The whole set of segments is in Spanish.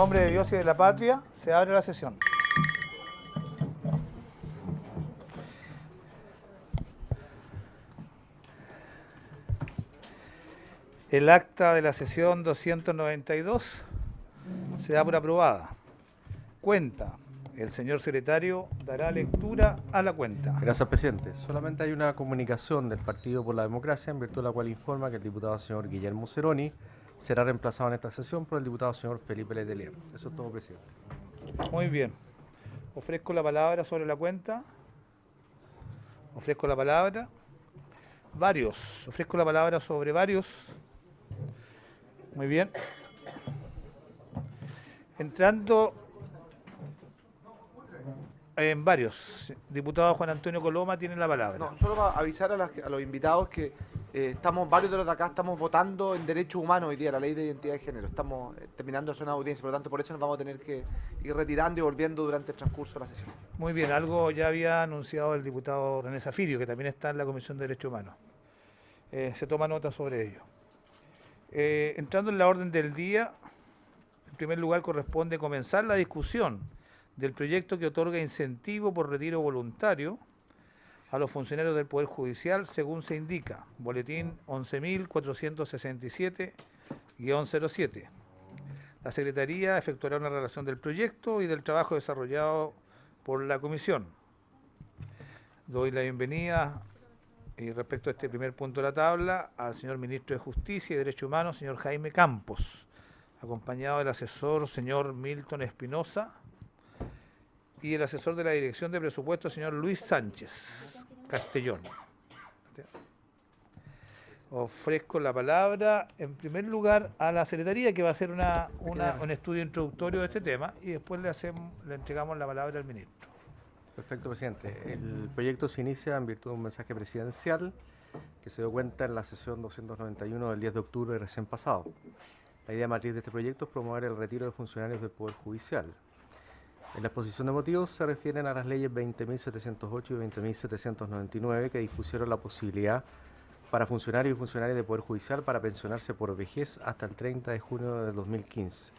nombre de Dios y de la patria, se abre la sesión. El acta de la sesión 292 se da por aprobada. Cuenta. El señor secretario dará lectura a la cuenta. Gracias, presidente. Solamente hay una comunicación del Partido por la Democracia, en virtud de la cual informa que el diputado señor Guillermo Ceroni será reemplazado en esta sesión por el diputado señor Felipe Letelier. Eso es todo, presidente. Muy bien. Ofrezco la palabra sobre la cuenta. Ofrezco la palabra. Varios. Ofrezco la palabra sobre varios. Muy bien. Entrando en varios. Diputado Juan Antonio Coloma tiene la palabra. No, solo para avisar a los invitados que varios de los de acá estamos votando en derechos humanos hoy día, la ley de identidad de género. Estamos terminando de hacer una audiencia, por lo tanto, por eso nos vamos a tener que ir retirando y volviendo durante el transcurso de la sesión. Muy bien, algo ya había anunciado el diputado René Zafirio, que también está en la Comisión de Derechos Humanos. Se toma nota sobre ello. Entrando en la orden del día, en primer lugar corresponde comenzar la discusión del proyecto que otorga incentivo por retiro voluntario a los funcionarios del Poder Judicial, según se indica, boletín 11.467-07. La Secretaría efectuará una relación del proyecto y del trabajo desarrollado por la Comisión. Doy la bienvenida, y respecto a este primer punto de la tabla, al señor Ministro de Justicia y Derechos Humanos, señor Jaime Campos, acompañado del asesor, señor Milton Espinosa, y el asesor de la Dirección de Presupuestos, señor Luis Sánchez Castellón. Ofrezco la palabra, en primer lugar, a la Secretaría, que va a hacer un estudio introductorio de este tema, y después le entregamos la palabra al Ministro. Perfecto, presidente. El proyecto se inicia en virtud de un mensaje presidencial que se dio cuenta en la sesión 291 del 10 de octubre recién pasado. La idea matriz de este proyecto es promover el retiro de funcionarios del Poder Judicial. En la exposición de motivos se refieren a las leyes 20.708 y 20.799 que dispusieron la posibilidad para funcionarios y funcionarias del Poder Judicial para pensionarse por vejez hasta el 30 de junio de 2015.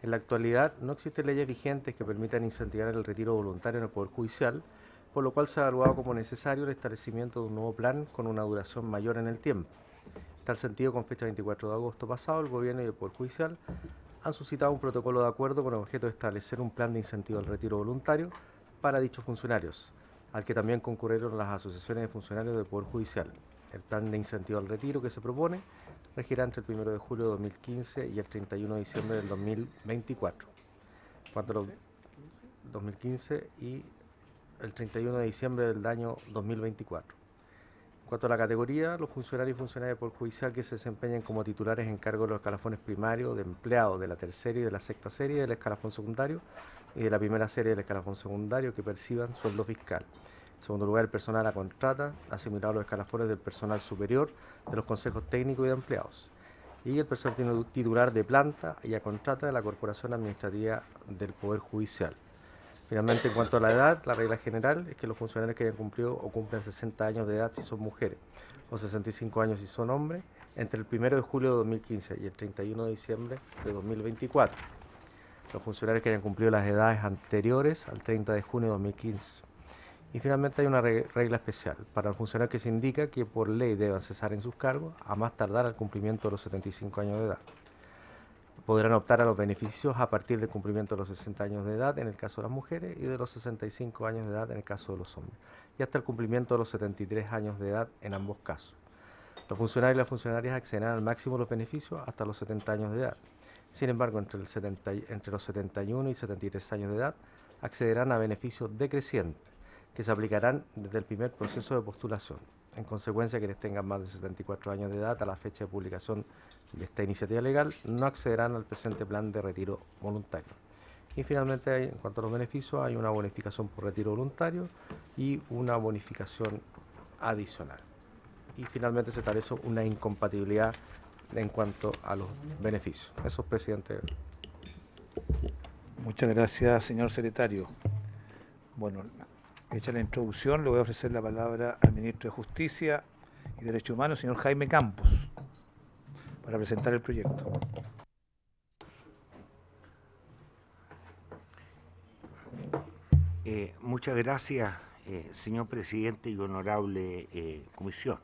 En la actualidad no existen leyes vigentes que permitan incentivar el retiro voluntario en el Poder Judicial, por lo cual se ha evaluado como necesario el establecimiento de un nuevo plan con una duración mayor en el tiempo. En tal sentido, con fecha 24 de agosto pasado, el Gobierno y el Poder Judicial han suscitado un protocolo de acuerdo con el objeto de establecer un plan de incentivo al retiro voluntario para dichos funcionarios, al que también concurrieron las asociaciones de funcionarios del Poder Judicial. El plan de incentivo al retiro que se propone regirá entre el 1 de julio de 2015 y el 31 de diciembre del 2024. Cuanto a los 2015 y el 31 de diciembre del año 2024. En cuanto a la categoría, los funcionarios y funcionarias del Poder Judicial que se desempeñen como titulares en cargo de los escalafones primarios, de empleados de la tercera y de la sexta serie del escalafón secundario y de la primera serie del escalafón secundario que perciban sueldo fiscal. En segundo lugar, el personal a contrata, asimilado a los escalafones del personal superior de los consejos técnicos y de empleados. Y el personal titular de planta y a contrata de la Corporación Administrativa del Poder Judicial. Finalmente, en cuanto a la edad, la regla general es que los funcionarios que hayan cumplido o cumplen 60 años de edad si son mujeres, o 65 años si son hombres, entre el 1 de julio de 2015 y el 31 de diciembre de 2024. Los funcionarios que hayan cumplido las edades anteriores al 30 de junio de 2015. Y finalmente hay una regla especial para el funcionario que se indica que por ley deben cesar en sus cargos a más tardar al cumplimiento de los 75 años de edad. Podrán optar a los beneficios a partir del cumplimiento de los 60 años de edad en el caso de las mujeres y de los 65 años de edad en el caso de los hombres, y hasta el cumplimiento de los 73 años de edad en ambos casos. Los funcionarios y las funcionarias accederán al máximo de los beneficios hasta los 70 años de edad. Sin embargo, entre los 71 y 73 años de edad accederán a beneficios decrecientes que se aplicarán desde el primer proceso de postulación. En consecuencia, quienes tengan más de 74 años de edad a la fecha de publicación de esta iniciativa legal no accederán al presente plan de retiro voluntario. Y finalmente, en cuanto a los beneficios, hay una bonificación por retiro voluntario y una bonificación adicional. Y finalmente se establece una incompatibilidad en cuanto a los beneficios. Eso es, presidente. Muchas gracias, señor secretario. Bueno, hecha la introducción, le voy a ofrecer la palabra al Ministro de Justicia y Derechos Humanos, señor Jaime Campos, para presentar el proyecto. Muchas gracias, señor presidente y honorable comisión.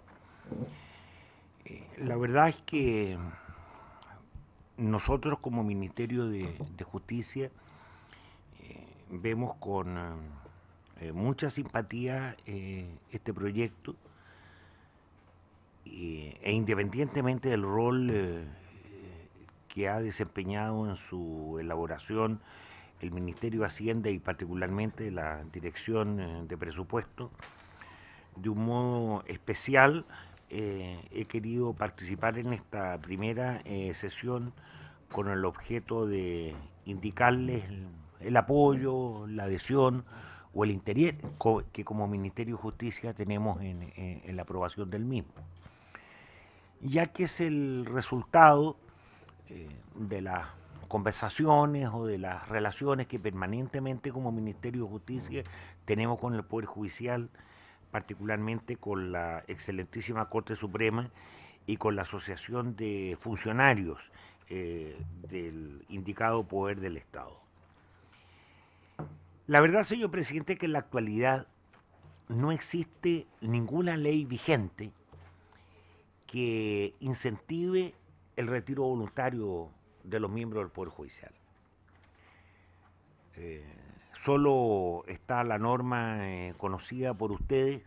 La verdad es que nosotros como Ministerio de Justicia vemos con mucha simpatía este proyecto e independientemente del rol que ha desempeñado en su elaboración el Ministerio de Hacienda y particularmente la Dirección de Presupuesto, de un modo especial he querido participar en esta primera sesión con el objeto de indicarles el apoyo, la adhesión o el interés que como Ministerio de Justicia tenemos en la aprobación del mismo, ya que es el resultado de las conversaciones o de las relaciones que permanentemente como Ministerio de Justicia tenemos con el Poder Judicial, particularmente con la excelentísima Corte Suprema y con la Asociación de Funcionarios del indicado Poder del Estado. La verdad, señor presidente, que en la actualidad no existe ninguna ley vigente que incentive el retiro voluntario de los miembros del Poder Judicial. Solo está la norma conocida por ustedes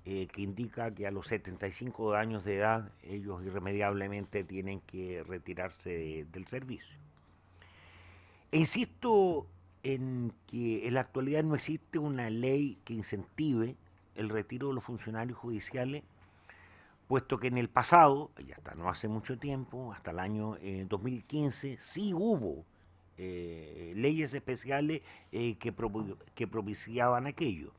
que indica que a los 75 años de edad ellos irremediablemente tienen que retirarse del servicio. E insisto en que en la actualidad no existe una ley que incentive el retiro de los funcionarios judiciales, puesto que en el pasado, y hasta no hace mucho tiempo, hasta el año 2015, sí hubo leyes especiales que propiciaban aquello.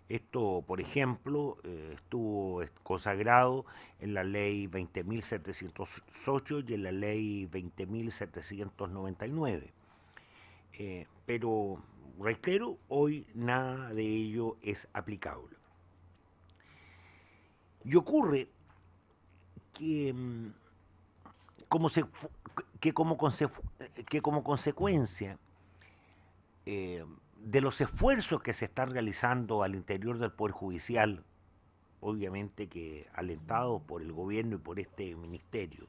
Esto, por ejemplo, estuvo consagrado en la ley 20.708 y en la ley 20.799. Pero, reitero, hoy nada de ello es aplicable. Y ocurre que como consecuencia de los esfuerzos que se están realizando al interior del Poder Judicial, obviamente que alentados por el gobierno y por este ministerio,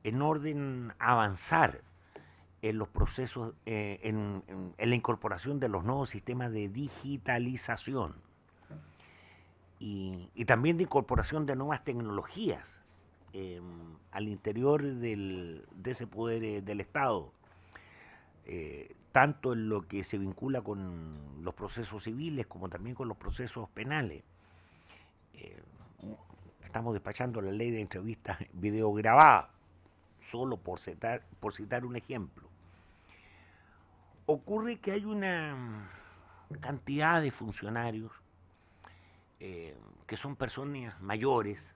en orden a avanzar en los procesos, en la incorporación de los nuevos sistemas de digitalización y también de incorporación de nuevas tecnologías al interior de ese poder del Estado, tanto en lo que se vincula con los procesos civiles como también con los procesos penales. Estamos despachando la ley de entrevistas videograbadas, solo por citar un ejemplo. Ocurre que hay una cantidad de funcionarios que son personas mayores,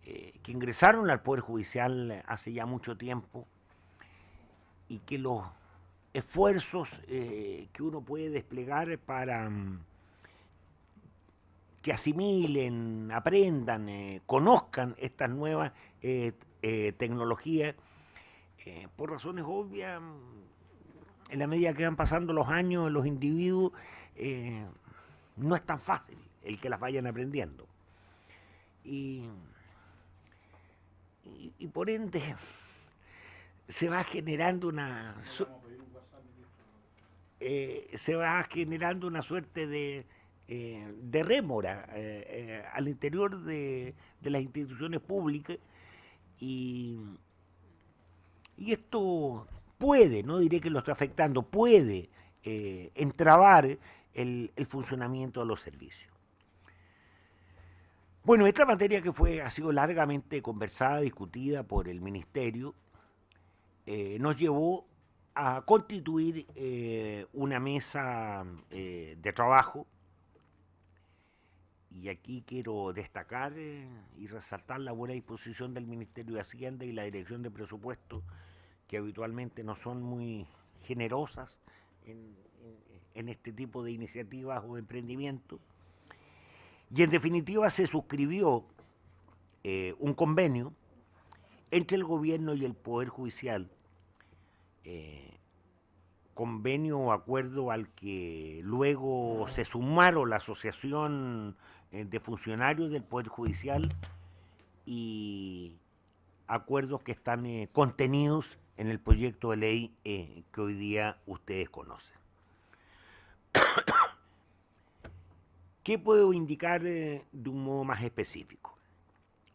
que ingresaron al Poder Judicial hace ya mucho tiempo y que los esfuerzos que uno puede desplegar para que asimilen, aprendan, conozcan estas nuevas tecnologías, por razones obvias, en la medida que van pasando los años, los individuos, no es tan fácil el que las vayan aprendiendo. Y por ende se va generando una suerte de rémora al interior de las instituciones públicas y esto puede, no diré que lo está afectando, puede entrabar el funcionamiento de los servicios. Bueno, esta materia que ha sido largamente conversada, discutida por el Ministerio, nos llevó a constituir una mesa de trabajo, y aquí quiero destacar y resaltar la buena disposición del Ministerio de Hacienda y la Dirección de Presupuesto, que habitualmente no son muy generosas en este tipo de iniciativas o emprendimientos. Y en definitiva se suscribió un convenio entre el gobierno y el Poder Judicial convenio o acuerdo al que luego se sumaron la Asociación de Funcionarios del Poder Judicial y acuerdos que están contenidos en el proyecto de ley que hoy día ustedes conocen. ¿Qué puedo indicar de un modo más específico?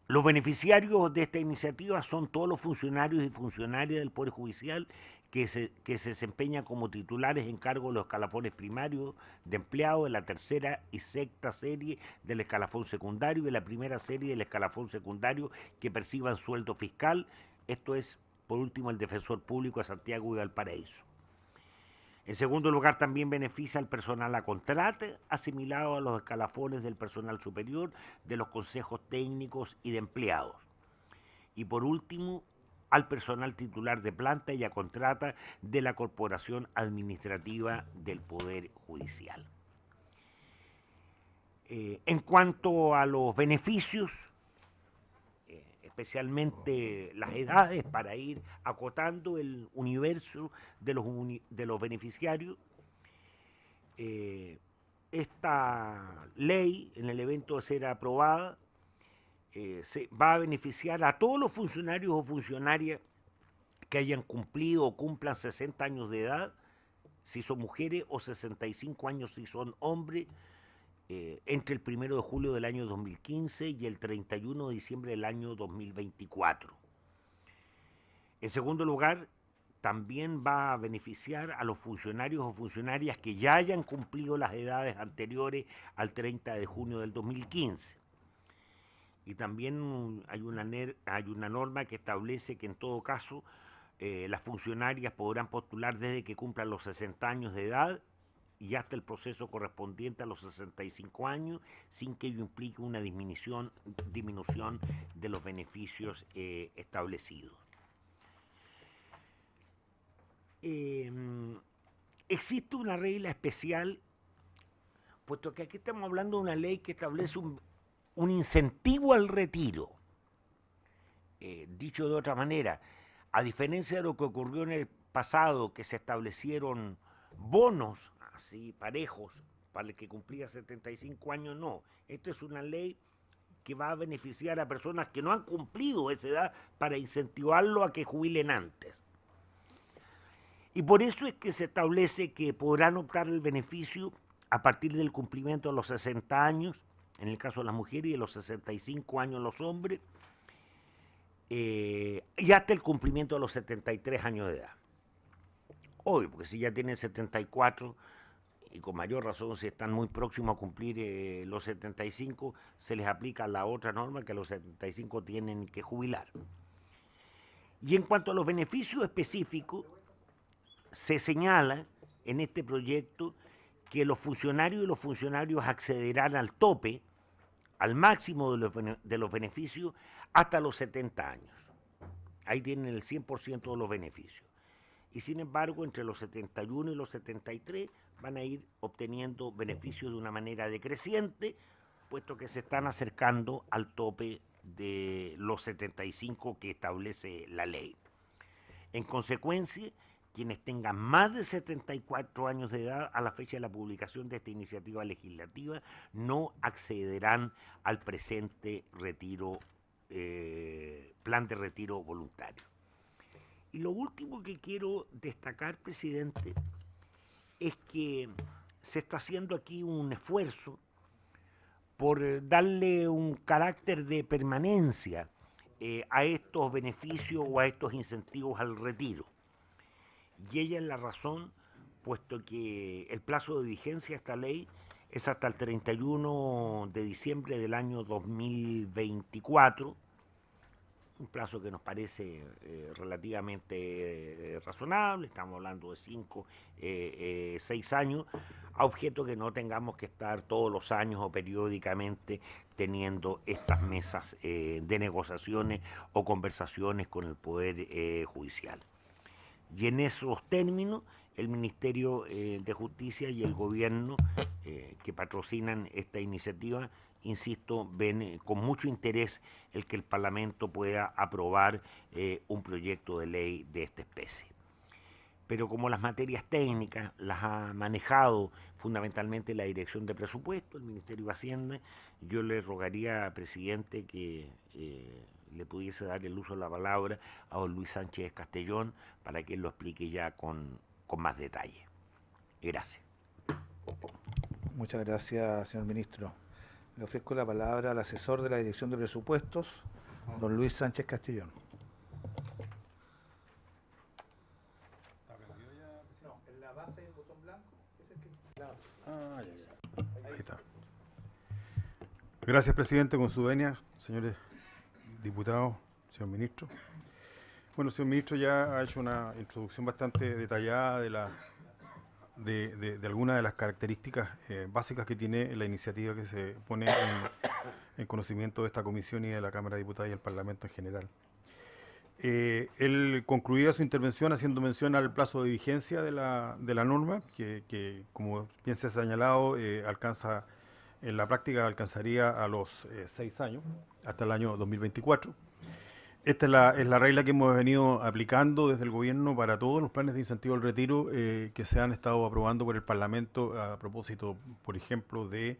Los beneficiarios de esta iniciativa son todos los funcionarios y funcionarias del Poder Judicial que se desempeñan como titulares en cargo de los escalafones primarios de empleados de la tercera y sexta serie del escalafón secundario y de la primera serie del escalafón secundario que perciban sueldo fiscal. Esto es, por último, el defensor público de Santiago y Valparaíso. En segundo lugar, también beneficia al personal a contrata, asimilado a los escalafones del personal superior, de los consejos técnicos y de empleados. Y por último, al personal titular de planta y a contrata de la Corporación Administrativa del Poder Judicial. En cuanto a los beneficios, especialmente las edades, para ir acotando el universo de los beneficiarios. Esta ley, en el evento de ser aprobada, se va a beneficiar a todos los funcionarios o funcionarias que hayan cumplido o cumplan 60 años de edad, si son mujeres, o 65 años si son hombres, entre el 1 de julio del año 2015 y el 31 de diciembre del año 2024. En segundo lugar, también va a beneficiar a los funcionarios o funcionarias que ya hayan cumplido las edades anteriores al 30 de junio del 2015. Y también hay una norma que establece que en todo caso las funcionarias podrán postular desde que cumplan los 60 años de edad y hasta el proceso correspondiente a los 65 años, sin que ello implique una disminución de los beneficios establecidos. Existe una regla especial, puesto que aquí estamos hablando de una ley que establece un incentivo al retiro. Dicho de otra manera, a diferencia de lo que ocurrió en el pasado, que se establecieron bonos así parejos para el que cumplía 75 años, no. Esta es una ley que va a beneficiar a personas que no han cumplido esa edad para incentivarlo a que jubilen antes. Y por eso es que se establece que podrán optar el beneficio a partir del cumplimiento de los 60 años, en el caso de las mujeres, y de los 65 años los hombres, y hasta el cumplimiento de los 73 años de edad. Obvio, porque si ya tienen 74, y con mayor razón si están muy próximos a cumplir los 75, se les aplica la otra norma que a los 75 tienen que jubilar. Y en cuanto a los beneficios específicos, se señala en este proyecto que los funcionarios y los funcionarios accederán al tope, al máximo de los beneficios, hasta los 70 años. Ahí tienen el 100% de los beneficios. Y sin embargo, entre los 71 y los 73 van a ir obteniendo beneficios de una manera decreciente, puesto que se están acercando al tope de los 75 que establece la ley. En consecuencia, quienes tengan más de 74 años de edad a la fecha de la publicación de esta iniciativa legislativa no accederán al presente retiro, plan de retiro voluntario. Y lo último que quiero destacar, presidente, es que se está haciendo aquí un esfuerzo por darle un carácter de permanencia a estos beneficios o a estos incentivos al retiro. Y ella es la razón, puesto que el plazo de vigencia de esta ley es hasta el 31 de diciembre del año 2024, un plazo que nos parece relativamente razonable, estamos hablando de 5, 6 años, a objeto que no tengamos que estar todos los años o periódicamente teniendo estas mesas de negociaciones o conversaciones con el Poder Judicial. Y en esos términos, el Ministerio de Justicia y el Gobierno que patrocinan esta iniciativa, insisto, ven con mucho interés el que el Parlamento pueda aprobar un proyecto de ley de esta especie. pero como las materias técnicas las ha manejado fundamentalmente la Dirección de Presupuesto, el Ministerio de Hacienda, yo le rogaría, presidente, que le pudiese dar el uso de la palabra a don Luis Sánchez Castellón para que él lo explique ya con más detalle. Gracias. Muchas gracias, señor ministro. Le ofrezco la palabra al asesor de la Dirección de Presupuestos, don Luis Sánchez Castellón. No, en la base hay un botón blanco. Ahí está. Gracias, presidente, con su venia, señores diputados, señor ministro. Bueno, señor ministro ya ha hecho una introducción bastante detallada de algunas de las características básicas que tiene la iniciativa que se pone en conocimiento de esta comisión y de la Cámara de Diputados y el Parlamento en general. Él concluía su intervención haciendo mención al plazo de vigencia de la norma, que como bien se ha señalado, en la práctica alcanzaría a los 6 años, hasta el año 2024. Esta es la regla que hemos venido aplicando desde el gobierno para todos los planes de incentivo al retiro que se han estado aprobando por el Parlamento a propósito, por ejemplo, de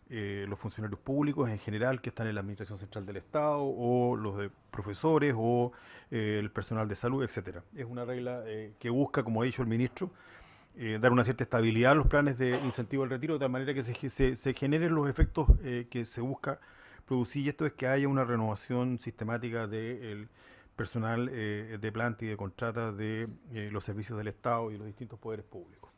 los funcionarios públicos en general que están en la Administración Central del Estado, o los de profesores, o el personal de salud, etcétera. Es una regla que busca, como ha dicho el ministro, dar una cierta estabilidad a los planes de incentivo al retiro, de tal manera que se generen los efectos que se busca producir, y esto es que haya una renovación sistemática del personal de planta y de contrata de los servicios del Estado y los distintos poderes públicos.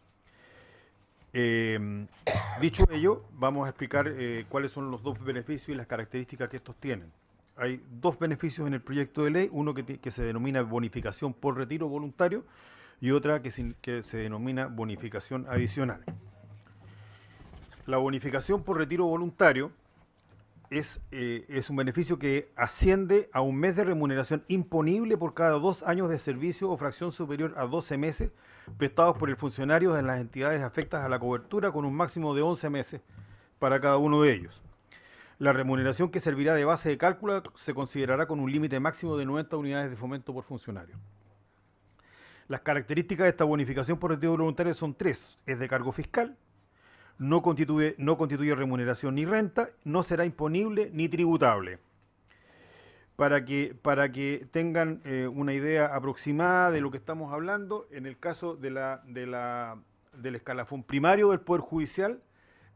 Dicho ello, vamos a explicar cuáles son los dos beneficios y las características que estos tienen. Hay dos beneficios en el proyecto de ley, uno que se denomina bonificación por retiro voluntario y otra que se denomina bonificación adicional. La bonificación por retiro voluntario es un beneficio que asciende a un mes de remuneración imponible por cada 2 años de servicio o fracción superior a 12 meses prestados por el funcionario en las entidades afectas a la cobertura, con un máximo de 11 meses para cada uno de ellos. La remuneración que servirá de base de cálculo se considerará con un límite máximo de 90 unidades de fomento por funcionario. Las características de esta bonificación por retiro voluntario son 3. Es de cargo fiscal, no constituye remuneración ni renta, no será imponible ni tributable. Para que tengan una idea aproximada de lo que estamos hablando, en el caso del escalafón primario del Poder Judicial,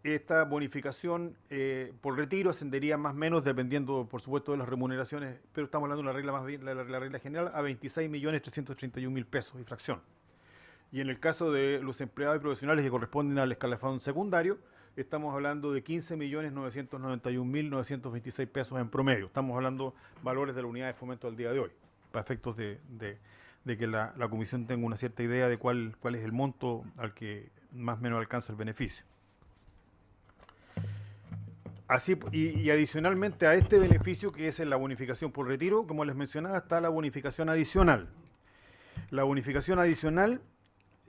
esta bonificación por retiro ascendería más o menos, dependiendo por supuesto de las remuneraciones, pero estamos hablando de una regla más bien, la regla general, a 26.331.000 pesos y fracción. Y en el caso de los empleados y profesionales que corresponden al escalafón secundario, estamos hablando de 15.991.926 pesos en promedio. Estamos hablando valores de la unidad de fomento al día de hoy, para efectos de que la comisión tenga una cierta idea de cuál es el monto al que más o menos alcanza el beneficio. Así, y adicionalmente a este beneficio, que es la bonificación por retiro, como les mencionaba, está la bonificación adicional. La bonificación adicional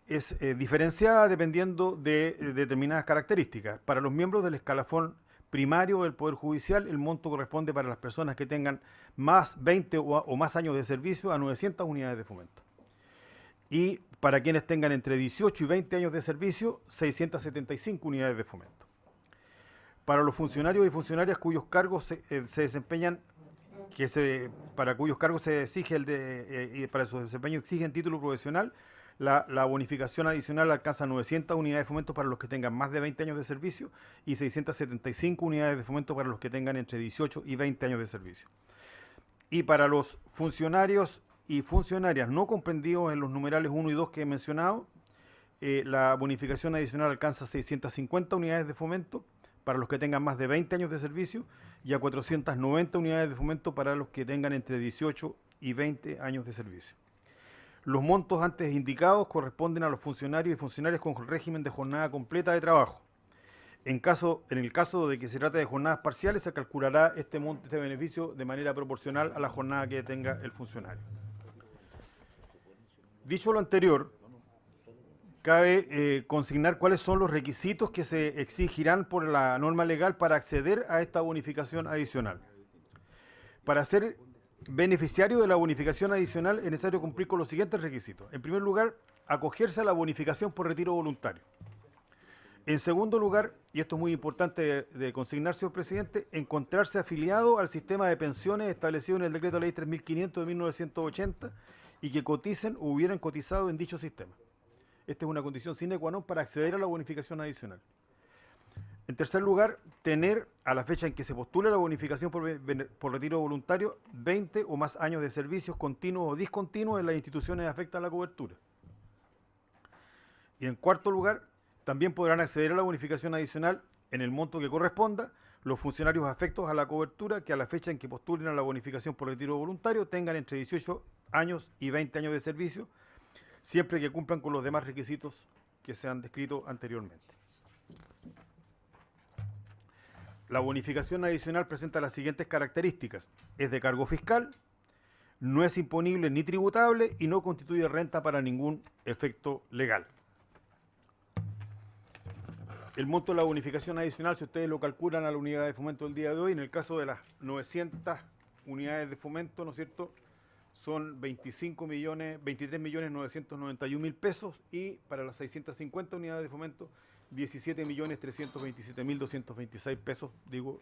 es diferenciada dependiendo de determinadas características. Para los miembros del escalafón primario del Poder Judicial, el monto corresponde para las personas que tengan más 20 o más años de servicio a 900 unidades de fomento. Y para quienes tengan entre 18 y 20 años de servicio, 675 unidades de fomento. Para los funcionarios y funcionarias cuyos cargos se desempeñan, para cuyos cargos se exige y para su desempeño exigen título profesional, la bonificación adicional alcanza 900 unidades de fomento para los que tengan más de 20 años de servicio y 675 unidades de fomento para los que tengan entre 18 y 20 años de servicio. Y para los funcionarios y funcionarias no comprendidos en los numerales 1 y 2 que he mencionado, la bonificación adicional alcanza 650 unidades de fomento para los que tengan más de 20 años de servicio y a 490 unidades de fomento para los que tengan entre 18 y 20 años de servicio. Los montos antes indicados corresponden a los funcionarios y funcionarias con régimen de jornada completa de trabajo. En el caso de que se trate de jornadas parciales, se calculará este beneficio de manera proporcional a la jornada que tenga el funcionario. Dicho lo anterior, cabe consignar cuáles son los requisitos que se exigirán por la norma legal para acceder a esta bonificación adicional. Para ser beneficiario de la bonificación adicional es necesario cumplir con los siguientes requisitos. En primer lugar, acogerse a la bonificación por retiro voluntario. En segundo lugar, y esto es muy importante de consignar, señor presidente, encontrarse afiliado al sistema de pensiones establecido en el decreto ley 3500 de 1980 y que coticen o hubieran cotizado en dicho sistema. Esta es una condición sine qua non para acceder a la bonificación adicional. En tercer lugar, tener a la fecha en que se postule la bonificación por retiro voluntario 20 o más años de servicios continuos o discontinuos en las instituciones afectas a la cobertura. Y en cuarto lugar, también podrán acceder a la bonificación adicional en el monto que corresponda los funcionarios afectos a la cobertura que a la fecha en que postulen a la bonificación por retiro voluntario tengan entre 18 años y 20 años de servicio, siempre que cumplan con los demás requisitos que se han descrito anteriormente. La bonificación adicional presenta las siguientes características. Es de cargo fiscal, no es imponible ni tributable y no constituye renta para ningún efecto legal. El monto de la bonificación adicional, si ustedes lo calculan a la unidad de fomento del día de hoy, en el caso de las 900 unidades de fomento, ¿no es cierto?, son 23.991.000 pesos y para las 650 unidades de fomento, 17.327.226 pesos, digo,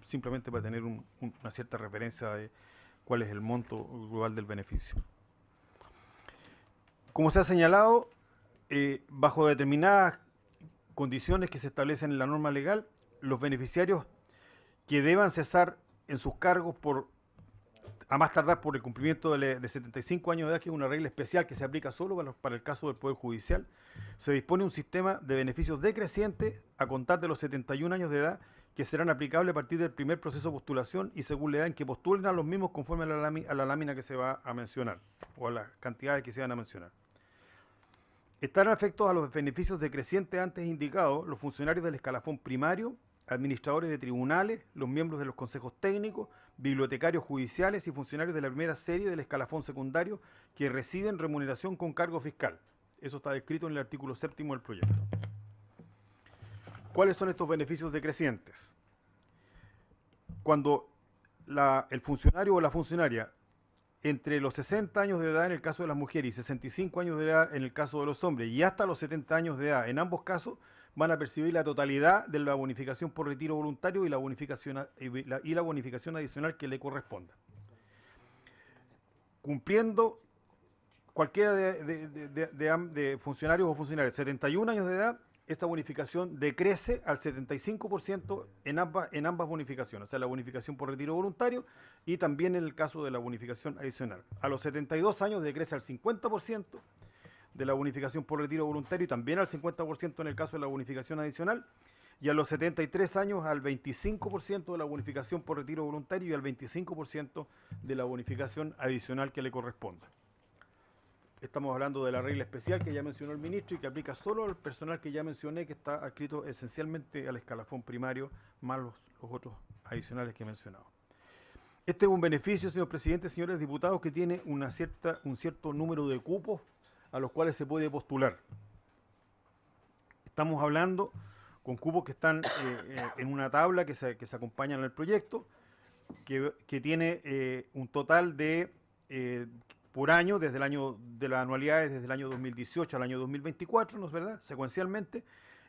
simplemente para tener una cierta referencia de cuál es el monto global del beneficio. Como se ha señalado, bajo determinadas condiciones que se establecen en la norma legal, los beneficiarios que deban cesar en sus cargos a más tardar por el cumplimiento de 75 años de edad, que es una regla especial que se aplica solo para el caso del Poder Judicial, se dispone un sistema de beneficios decrecientes a contar de los 71 años de edad que serán aplicables a partir del primer proceso de postulación y según la edad en que postulen a los mismos conforme a la lámina que se va a mencionar o a las cantidades que se van a mencionar. Estarán afectos a los beneficios decrecientes antes indicados los funcionarios del escalafón primario, administradores de tribunales, los miembros de los consejos técnicos, bibliotecarios judiciales y funcionarios de la primera serie del escalafón secundario que reciben remuneración con cargo fiscal. Eso está descrito en el artículo 7º del proyecto. ¿Cuáles son estos beneficios decrecientes? Cuando el funcionario o la funcionaria entre los 60 años de edad en el caso de las mujeres y 65 años de edad en el caso de los hombres y hasta los 70 años de edad en ambos casos van a percibir la totalidad de la bonificación por retiro voluntario y la bonificación adicional que le corresponda. Cumpliendo cualquiera de funcionarios o funcionarias 71 años de edad, esta bonificación decrece al 75% en ambas bonificaciones, o sea, la bonificación por retiro voluntario y también en el caso de la bonificación adicional. A los 72 años decrece al 50% de la bonificación por retiro voluntario y también al 50% en el caso de la bonificación adicional, y a los 73 años al 25% de la bonificación por retiro voluntario y al 25% de la bonificación adicional que le corresponda. Estamos hablando de la regla especial que ya mencionó el ministro y que aplica solo al personal que ya mencioné, que está adscrito esencialmente al escalafón primario, más los otros adicionales que he mencionado. Este es un beneficio, señor presidente, señores diputados, que tiene un cierto número de cupos a los cuales se puede postular. Estamos hablando con cupos que están en una tabla que se acompaña en el proyecto, que tiene un total de, por año, desde el año de las anualidades, desde el año 2018 al año 2024, ¿no es verdad?, secuencialmente,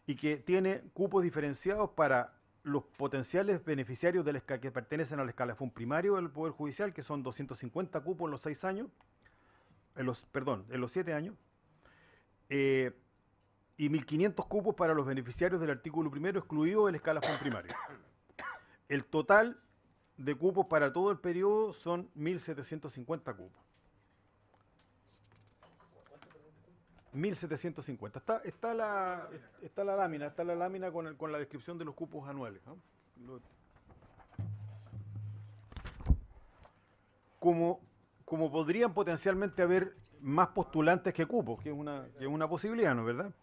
y que tiene cupos diferenciados para los potenciales beneficiarios que pertenecen al escalafón primario del Poder Judicial, que son 250 cupos en los 6 años, en los 7 años, y 1.500 cupos para los beneficiarios del artículo primero, excluido el escalafón primario. El total de cupos para todo el periodo son 1.750 cupos. 1.750. Está la lámina con la descripción de los cupos anuales, ¿no? Como podrían potencialmente haber más postulantes que cupos, que es una posibilidad, ¿no es verdad?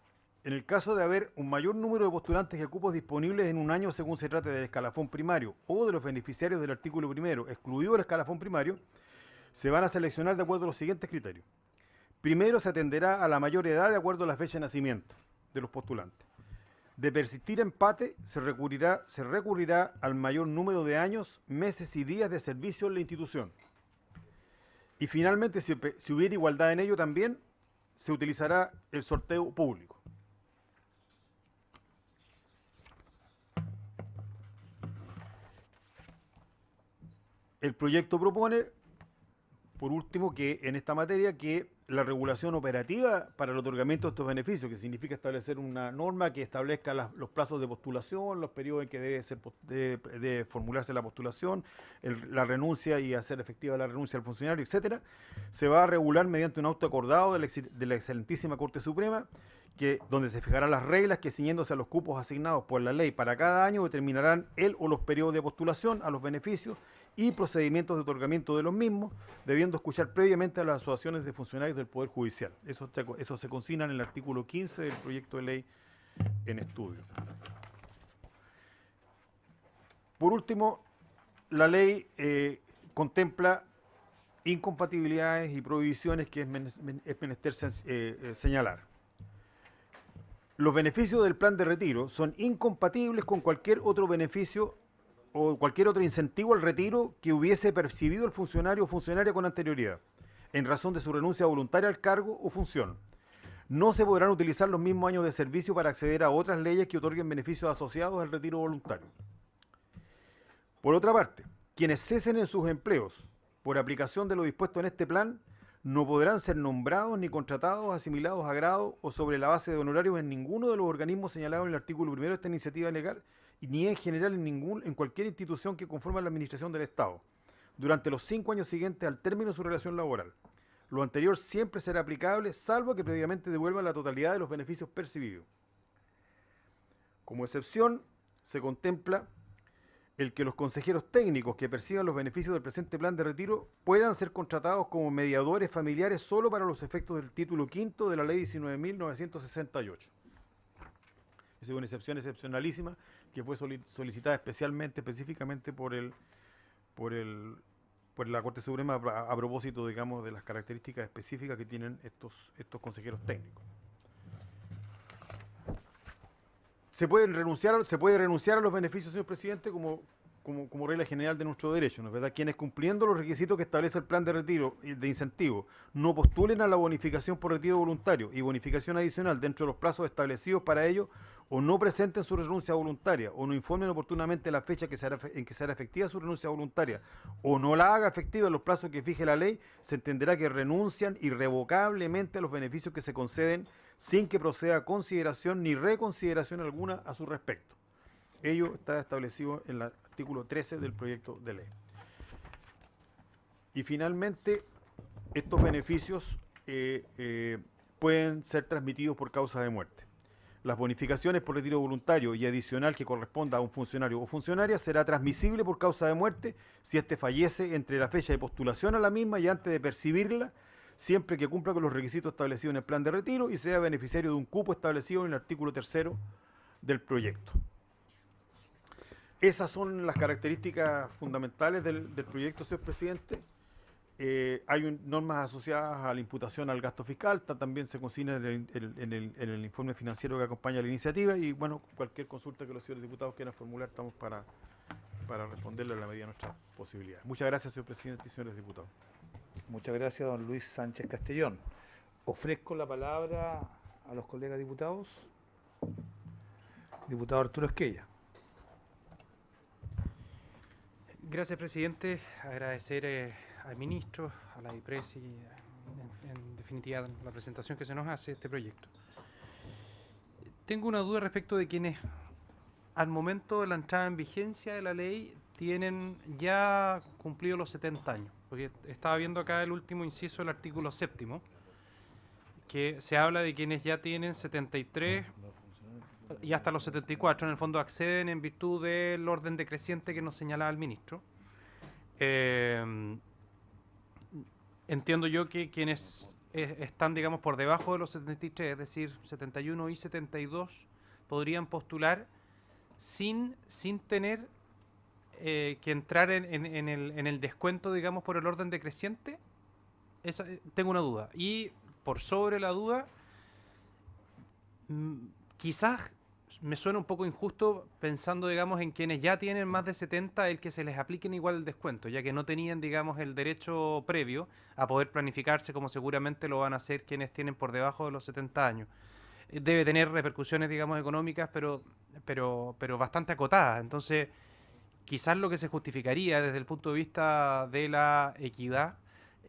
En el caso de haber un mayor número de postulantes que cupos disponibles en un año según se trate del escalafón primario o de los beneficiarios del artículo primero, excluido el escalafón primario, se van a seleccionar de acuerdo a los siguientes criterios. Primero, se atenderá a la mayor edad de acuerdo a la fecha de nacimiento de los postulantes. De persistir empate, se recurrirá al mayor número de años, meses y días de servicio en la institución. Y finalmente, si hubiera igualdad en ello también, se utilizará el sorteo público. El proyecto propone, por último, que en esta materia que la regulación operativa para el otorgamiento de estos beneficios, que significa establecer una norma que establezca los plazos de postulación, los periodos en que debe formularse la postulación, la renuncia y hacer efectiva la renuncia al funcionario, etcétera, se va a regular mediante un auto acordado de la excelentísima Corte Suprema, donde se fijarán las reglas que, ciñéndose a los cupos asignados por la ley para cada año, determinarán el o los periodos de postulación a los beneficios y procedimientos de otorgamiento de los mismos, debiendo escuchar previamente a las asociaciones de funcionarios del Poder Judicial. Eso se consigna en el artículo 15 del proyecto de ley en estudio. Por último, la ley contempla incompatibilidades y prohibiciones que es menester señalar. Los beneficios del plan de retiro son incompatibles con cualquier otro beneficio o cualquier otro incentivo al retiro que hubiese percibido el funcionario o funcionaria con anterioridad, en razón de su renuncia voluntaria al cargo o función. No se podrán utilizar los mismos años de servicio para acceder a otras leyes que otorguen beneficios asociados al retiro voluntario. Por otra parte, quienes cesen en sus empleos por aplicación de lo dispuesto en este plan no podrán ser nombrados ni contratados, asimilados a grado o sobre la base de honorarios en ninguno de los organismos señalados en el artículo 1 de esta iniciativa legal, ni en general en cualquier institución que conforme la administración del Estado, durante los 5 años siguientes al término de su relación laboral. Lo anterior siempre será aplicable, salvo que previamente devuelvan la totalidad de los beneficios percibidos. Como excepción, se contempla el que los consejeros técnicos que perciban los beneficios del presente plan de retiro puedan ser contratados como mediadores familiares solo para los efectos del título quinto de la ley 19.968. Esa es una excepción excepcionalísima que fue solicitada específicamente por la Corte Suprema a propósito, digamos, de las características específicas que tienen estos consejeros técnicos. Se puede renunciar a los beneficios, señor presidente, como regla general de nuestro derecho, ¿no es verdad? Quienes, cumpliendo los requisitos que establece el plan de retiro y de incentivo, no postulen a la bonificación por retiro voluntario y bonificación adicional dentro de los plazos establecidos para ello, o no presenten su renuncia voluntaria, o no informen oportunamente la fecha en que será efectiva su renuncia voluntaria, o no la haga efectiva en los plazos que fije la ley, se entenderá que renuncian irrevocablemente a los beneficios que se conceden sin que proceda consideración ni reconsideración alguna a su respecto. Ello está establecido en el artículo 13 del proyecto de ley. Y finalmente, estos beneficios pueden ser transmitidos por causa de muerte. Las bonificaciones por retiro voluntario y adicional que corresponda a un funcionario o funcionaria será transmisible por causa de muerte si éste fallece entre la fecha de postulación a la misma y antes de percibirla, siempre que cumpla con los requisitos establecidos en el plan de retiro y sea beneficiario de un cupo establecido en el artículo 3 del proyecto. Esas son las características fundamentales del proyecto, señor presidente. Hay normas asociadas a la imputación al gasto fiscal, también se consigna en el informe financiero que acompaña la iniciativa y, bueno, cualquier consulta que los señores diputados quieran formular, estamos para responderle a la medida de nuestras posibilidades. Muchas gracias, señor presidente y señores diputados. Muchas gracias, don Luis Sánchez Castellón. Ofrezco la palabra a los colegas diputados. Diputado Arturo Esquella. Gracias, presidente. Agradecer al ministro, a la IPRES y en definitiva la presentación que se nos hace de este proyecto. Tengo una duda respecto de quienes al momento de la entrada en vigencia de la ley tienen ya cumplido los 70 años. Porque estaba viendo acá el último inciso del artículo 7º, que se habla de quienes ya tienen 73 y hasta los 74, en el fondo acceden en virtud del orden decreciente que nos señalaba el ministro. Entiendo yo que quienes están, digamos, por debajo de los 73, es decir, 71 y 72, podrían postular sin tener que entrar en el descuento, digamos, por el orden decreciente. Tengo una duda. Y por sobre la duda, quizás me suena un poco injusto pensando, digamos, en quienes ya tienen más de 70, el que se les apliquen igual el descuento, ya que no tenían, digamos, el derecho previo a poder planificarse como seguramente lo van a hacer quienes tienen por debajo de los 70 años. Debe tener repercusiones, digamos, económicas, pero bastante acotadas. Entonces, quizás lo que se justificaría desde el punto de vista de la equidad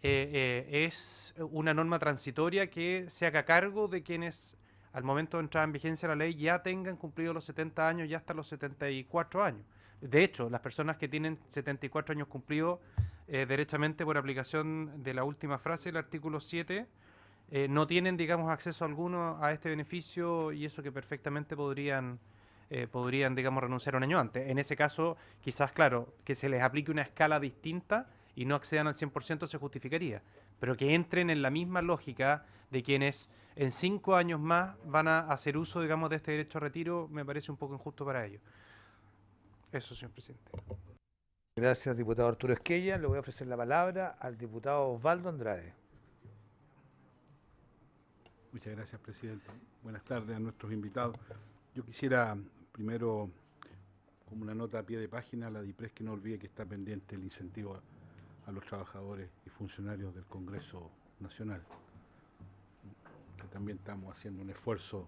es una norma transitoria que se haga cargo de quienes al momento de entrar en vigencia la ley ya tengan cumplido los 70 años y hasta los 74 años. De hecho, las personas que tienen 74 años cumplidos derechamente por aplicación de la última frase del artículo 7 no tienen, digamos, acceso alguno a este beneficio y eso que perfectamente podrían, digamos, renunciar un año antes. En ese caso, quizás, claro, que se les aplique una escala distinta y no accedan al 100% se justificaría, pero que entren en la misma lógica de quienes en 5 años más van a hacer uso, digamos, de este derecho a retiro, me parece un poco injusto para ellos. Eso, señor presidente. Gracias, diputado Arturo Esquella. Le voy a ofrecer la palabra al diputado Osvaldo Andrade. Muchas gracias, presidente. Buenas tardes a nuestros invitados. Yo quisiera primero, como una nota a pie de página, la DIPRES que no olvide que está pendiente el incentivo a los trabajadores y funcionarios del Congreso Nacional, que también estamos haciendo un esfuerzo,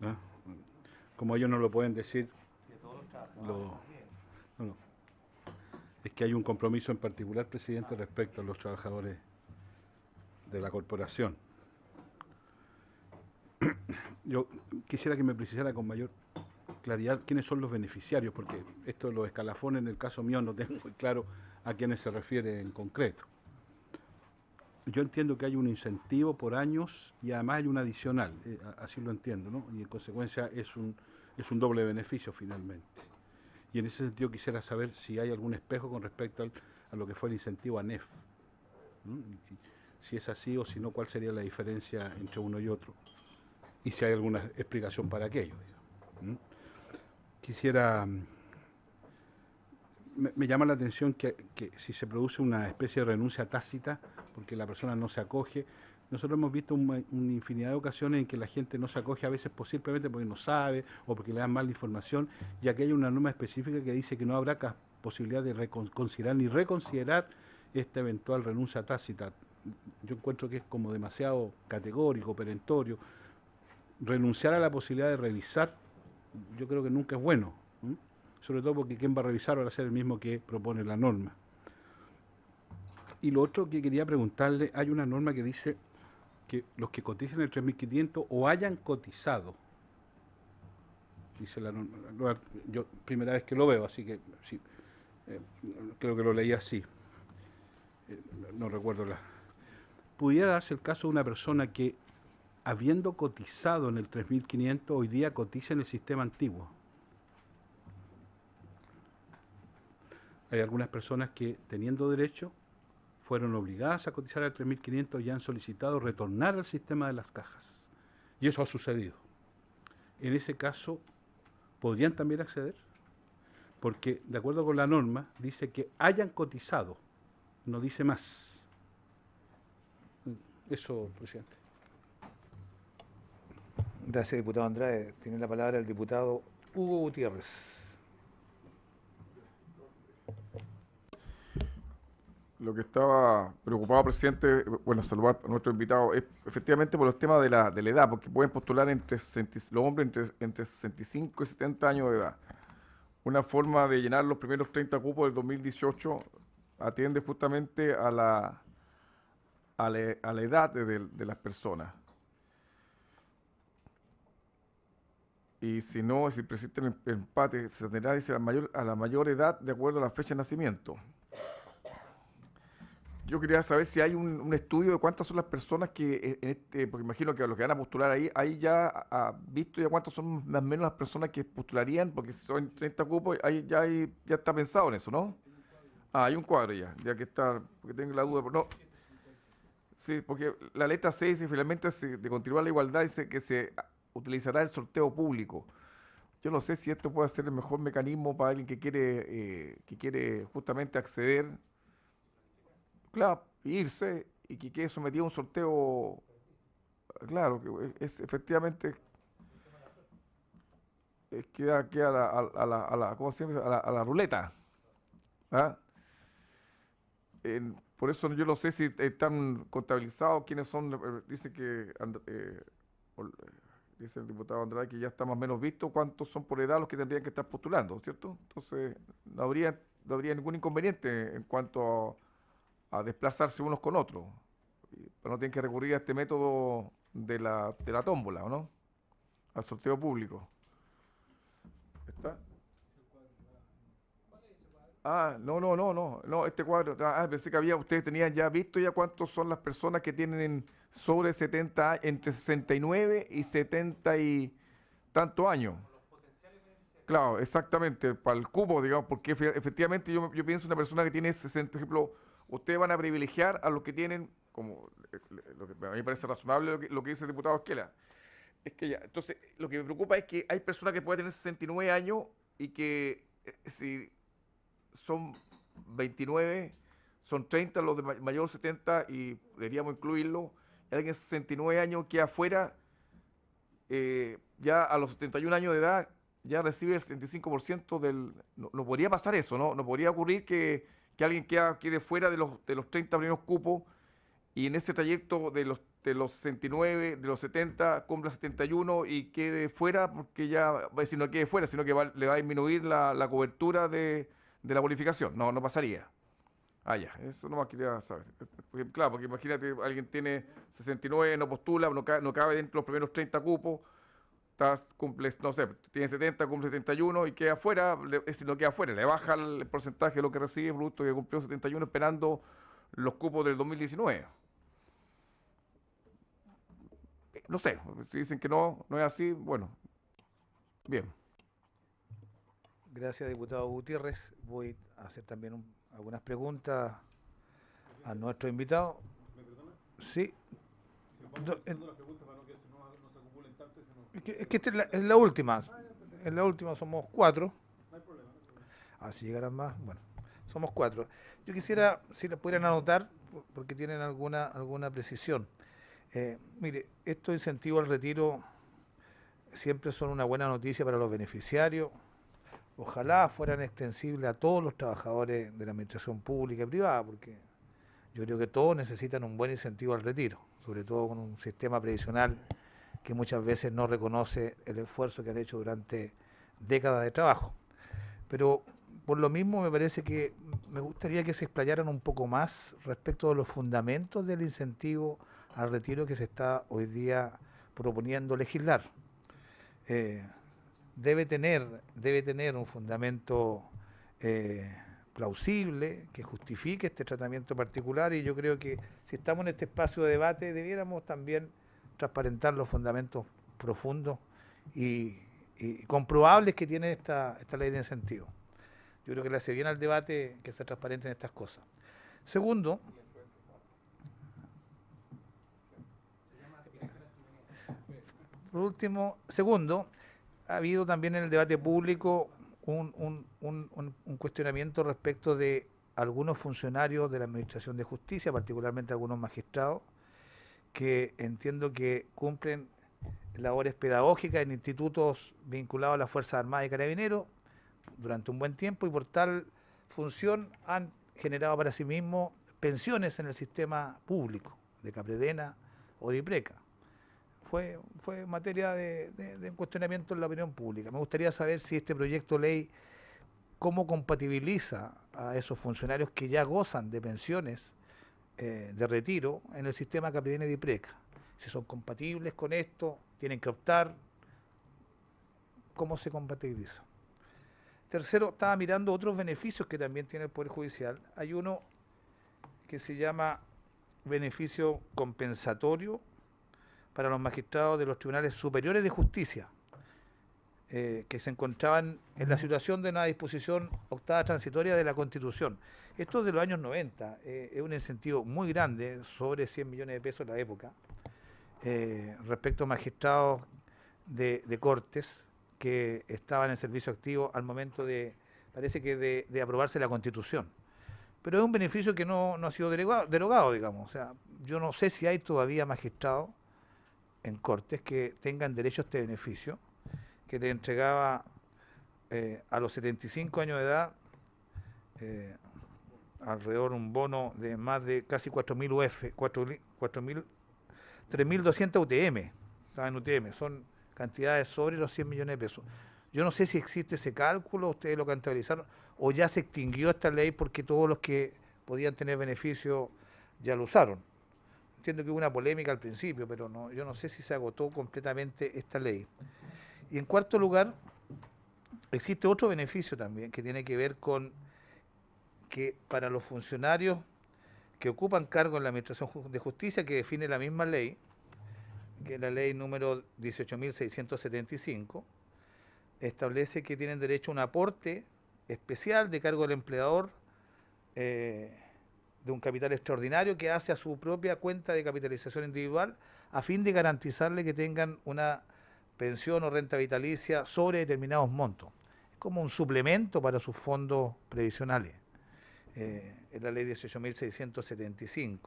¿no? Como ellos no lo pueden decir, no, es que hay un compromiso en particular, presidente, respecto a los trabajadores de la corporación. Yo quisiera que me precisara con mayor claridad quiénes son los beneficiarios, porque esto de los escalafones, en el caso mío, no tengo muy claro a quiénes se refiere en concreto. Yo entiendo que hay un incentivo por años y además hay un adicional, así lo entiendo, ¿no? Y en consecuencia es un doble beneficio finalmente. Y en ese sentido quisiera saber si hay algún espejo con respecto a lo que fue el incentivo a NEF, ¿no? Si es así o si no, ¿cuál sería la diferencia entre uno y otro? Y si hay alguna explicación para aquello. ¿Mm? Quisiera... Me llama la atención que si se produce una especie de renuncia tácita, porque la persona no se acoge, nosotros hemos visto una infinidad de ocasiones en que la gente no se acoge a veces simplemente porque no sabe o porque le dan mala información, y aquí hay una norma específica que dice que no habrá posibilidad de considerar ni reconsiderar esta eventual renuncia tácita. Yo encuentro que es como demasiado categórico, perentorio. Renunciar a la posibilidad de revisar, yo creo que nunca es bueno, ¿eh? Sobre todo porque quien va a revisar va a ser el mismo que propone la norma. Y lo otro que quería preguntarle, hay una norma que dice que los que coticen el 3.500 o hayan cotizado, dice la norma, yo primera vez que lo veo, así que sí, creo que lo leí así, no recuerdo pudiera darse el caso de una persona que habiendo cotizado en el 3.500 hoy día cotiza en el sistema antiguo. Hay algunas personas que, teniendo derecho, fueron obligadas a cotizar al 3.500 y han solicitado retornar al sistema de las cajas. Y eso ha sucedido. En ese caso, ¿podrían también acceder? Porque, de acuerdo con la norma, dice que hayan cotizado, no dice más. Eso, presidente. Gracias, diputado Andrade. Tiene la palabra el diputado Hugo Gutiérrez. Lo que estaba preocupado, presidente, bueno, saludar a nuestro invitado, es efectivamente por los temas de la edad, porque pueden postular los hombres entre 65 y 70 años de edad. Una forma de llenar los primeros 30 cupos del 2018 atiende justamente a la edad de las personas. Y si no, si persiste el empate, se tendrá, dice, a la mayor edad de acuerdo a la fecha de nacimiento. Yo quería saber si hay un estudio de cuántas son las personas que, porque imagino que a los que van a postular ahí ya ha visto ya cuántas son más o menos las personas que postularían, porque si son 30 cupos, ahí ya está pensado en eso, ¿no? Ah, hay un cuadro ya que está, porque tengo la duda, pero no. Sí, porque la letra 6 dice finalmente de continuar la igualdad, dice que se utilizará el sorteo público. Yo no sé si esto puede ser el mejor mecanismo para alguien que quiere justamente acceder, claro, irse y que quede sometido a un sorteo, claro, que es efectivamente, queda ¿cómo se llama? A la ruleta. ¿Ah? Por eso yo no sé si están contabilizados quiénes son. Dice que dice el diputado Andrade que ya está más o menos visto cuántos son por edad los que tendrían que estar postulando, ¿cierto? Entonces no habría ningún inconveniente en cuanto a desplazarse unos con otros. Pero no tienen que recurrir a este método de la tómbola, ¿o no? Al sorteo público. ¿Está? Ah, no, este cuadro, pensé que ustedes tenían ya visto ya cuántos son las personas que tienen sobre 70, entre 69 y 70 y tantos años. Claro, exactamente, para el cupo, digamos, porque efectivamente yo pienso una persona que tiene 60, por ejemplo, ustedes van a privilegiar a los que tienen, como lo que a mí me parece razonable lo que dice el diputado Esquela. Es que ya, entonces, lo que me preocupa es que hay personas que pueden tener 69 años y que si son 29, son 30 los de mayor 70 y deberíamos incluirlo. Y alguien de 69 años queda afuera, ya a los 71 años de edad ya recibe el 75% del... No podría pasar eso, ¿no? No podría ocurrir que alguien quede fuera de los 30 primeros cupos y en ese trayecto de los 69, de los 70, cumpla 71 y quede fuera porque ya, va a decir no quede fuera, sino que le va a disminuir la cobertura de la bonificación. No pasaría. Ya, eso nomás quería saber. Claro, porque imagínate, alguien tiene 69, no postula, no cabe dentro de los primeros 30 cupos, cumple, no sé, tiene 70, cumple 71 y queda fuera, si no queda fuera, le baja el porcentaje de lo que recibe producto que cumplió 71 esperando los cupos del 2019. No sé, si dicen que no es así, bueno, bien. Gracias, diputado Gutiérrez. Voy a hacer también algunas preguntas a nuestro invitado. ¿Me perdona? Sí. Es Es que esta es la última. En la última somos 4. No hay problema. Si llegaran más, bueno, somos 4. Yo quisiera, si la pudieran anotar, porque tienen alguna precisión. Mire, estos incentivos al retiro siempre son una buena noticia para los beneficiarios. Ojalá fueran extensibles a todos los trabajadores de la administración pública y privada, porque yo creo que todos necesitan un buen incentivo al retiro, sobre todo con un sistema previsional que muchas veces no reconoce el esfuerzo que han hecho durante décadas de trabajo. Pero por lo mismo me parece que me gustaría que se explayaran un poco más respecto de los fundamentos del incentivo al retiro que se está hoy día proponiendo legislar. Debe tener un fundamento plausible que justifique este tratamiento particular, y yo creo que si estamos en este espacio de debate debiéramos también transparentar los fundamentos profundos y comprobables que tiene esta ley de incentivo. Yo creo que le hace bien al debate que se transparenten estas cosas. Segundo, ha habido también en el debate público un cuestionamiento respecto de algunos funcionarios de la Administración de Justicia, particularmente algunos magistrados, que entiendo que cumplen labores pedagógicas en institutos vinculados a las Fuerzas Armadas y Carabineros durante un buen tiempo, y por tal función han generado para sí mismos pensiones en el sistema público de Capredena o de IPRECA. Fue materia de cuestionamiento en la opinión pública. Me gustaría saber si este proyecto de ley, cómo compatibiliza a esos funcionarios que ya gozan de pensiones de retiro en el sistema Capredena y de IPRECA. Si son compatibles con esto, tienen que optar. ¿Cómo se compatibiliza? Tercero, estaba mirando otros beneficios que también tiene el Poder Judicial. Hay uno que se llama beneficio compensatorio para los magistrados de los tribunales superiores de justicia, que se encontraban en la situación de una disposición octava transitoria de la Constitución. Esto es de los años 90, es un incentivo muy grande, sobre 100 millones de pesos en la época, respecto a magistrados de cortes que estaban en servicio activo al momento parece que de aprobarse la Constitución. Pero es un beneficio que no ha sido derogado, digamos. O sea, yo no sé si hay todavía magistrados en cortes que tengan derecho a este beneficio, que le entregaba a los 75 años de edad alrededor un bono de más de casi 4.000 UF, 3.200 UTM, estaba en UTM, son cantidades sobre los 100 millones de pesos. Yo no sé si existe ese cálculo, ustedes lo contabilizaron, o ya se extinguió esta ley porque todos los que podían tener beneficio ya lo usaron. Entiendo que hubo una polémica al principio, pero no, yo no sé si se agotó completamente esta ley. Y en cuarto lugar, existe otro beneficio también que tiene que ver con que para los funcionarios que ocupan cargo en la Administración de Justicia, que define la misma ley, que es la ley número 18.675, establece que tienen derecho a un aporte especial de cargo del empleador de un capital extraordinario que hace a su propia cuenta de capitalización individual a fin de garantizarle que tengan una pensión o renta vitalicia sobre determinados montos. Es como un suplemento para sus fondos previsionales. Es la ley 18.675,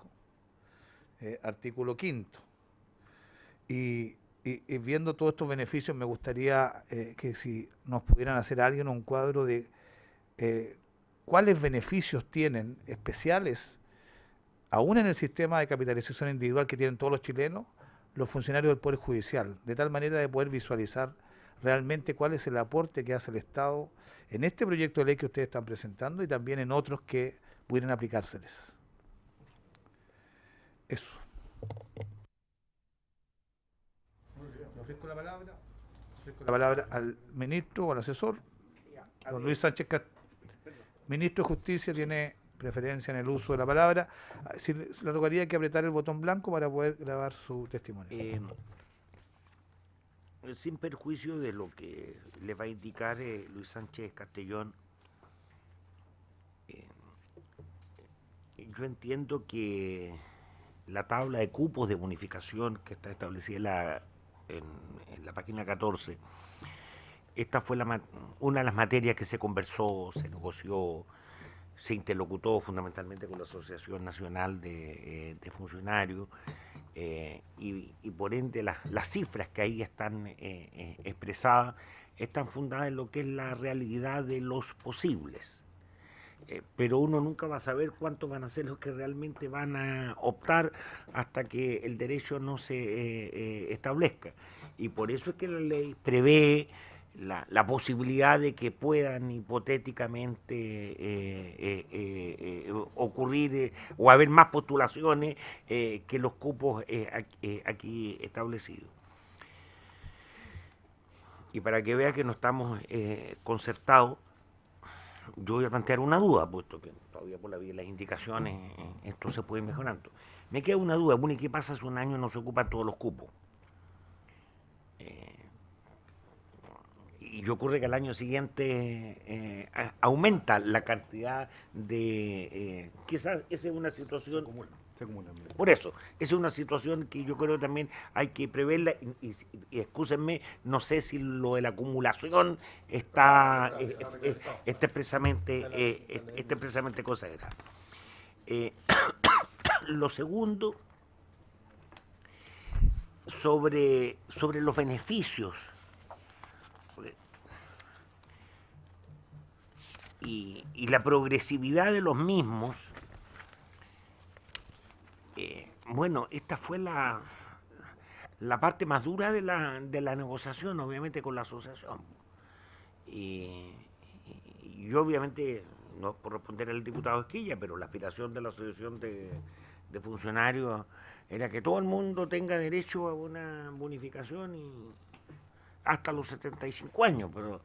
artículo 5. Y viendo todos estos beneficios, me gustaría que si nos pudieran hacer alguien un cuadro de cuáles beneficios tienen especiales, aún en el sistema de capitalización individual que tienen todos los chilenos, los funcionarios del Poder Judicial, de tal manera de poder visualizar realmente cuál es el aporte que hace el Estado en este proyecto de ley que ustedes están presentando y también en otros que pudieran aplicárseles. Eso. Le ofrezco la palabra al ministro o al asesor, don Luis Sánchez Castillo. Ministro de Justicia tiene preferencia en el uso de la palabra. Si le rogaría que apretar el botón blanco para poder grabar su testimonio. Sin perjuicio de lo que le va a indicar Luis Sánchez Castellón, yo entiendo que la tabla de cupos de bonificación que está establecida en la página 14, esta fue una de las materias que se conversó, se negoció, se interlocutó fundamentalmente con la Asociación Nacional de Funcionarios y por ende las cifras que ahí están expresadas están fundadas en lo que es la realidad de los posibles. Pero uno nunca va a saber cuántos van a ser los que realmente van a optar hasta que el derecho no se establezca. Y por eso es que la ley prevé la posibilidad de que puedan hipotéticamente ocurrir o haber más postulaciones que los cupos aquí establecidos. Y para que vea que no estamos concertados, yo voy a plantear una duda, puesto que todavía por la vía de las indicaciones esto se puede ir mejorando. Me queda una duda, bueno, ¿y qué pasa si un año no se ocupan todos los cupos? Y ocurre que al año siguiente aumenta la cantidad de... quizás esa es una situación... Se acumulan. Por eso, esa es una situación que yo creo que también hay que preverla y excúsenme, no sé si lo de la acumulación está expresamente considerado. Lo segundo, sobre los beneficios y la progresividad de los mismos. Bueno, esta fue la parte más dura de la negociación, obviamente, con la asociación. Y obviamente, no por responder al diputado Esquilla, pero la aspiración de la asociación de funcionarios era que todo el mundo tenga derecho a una bonificación y hasta los 75 años, pero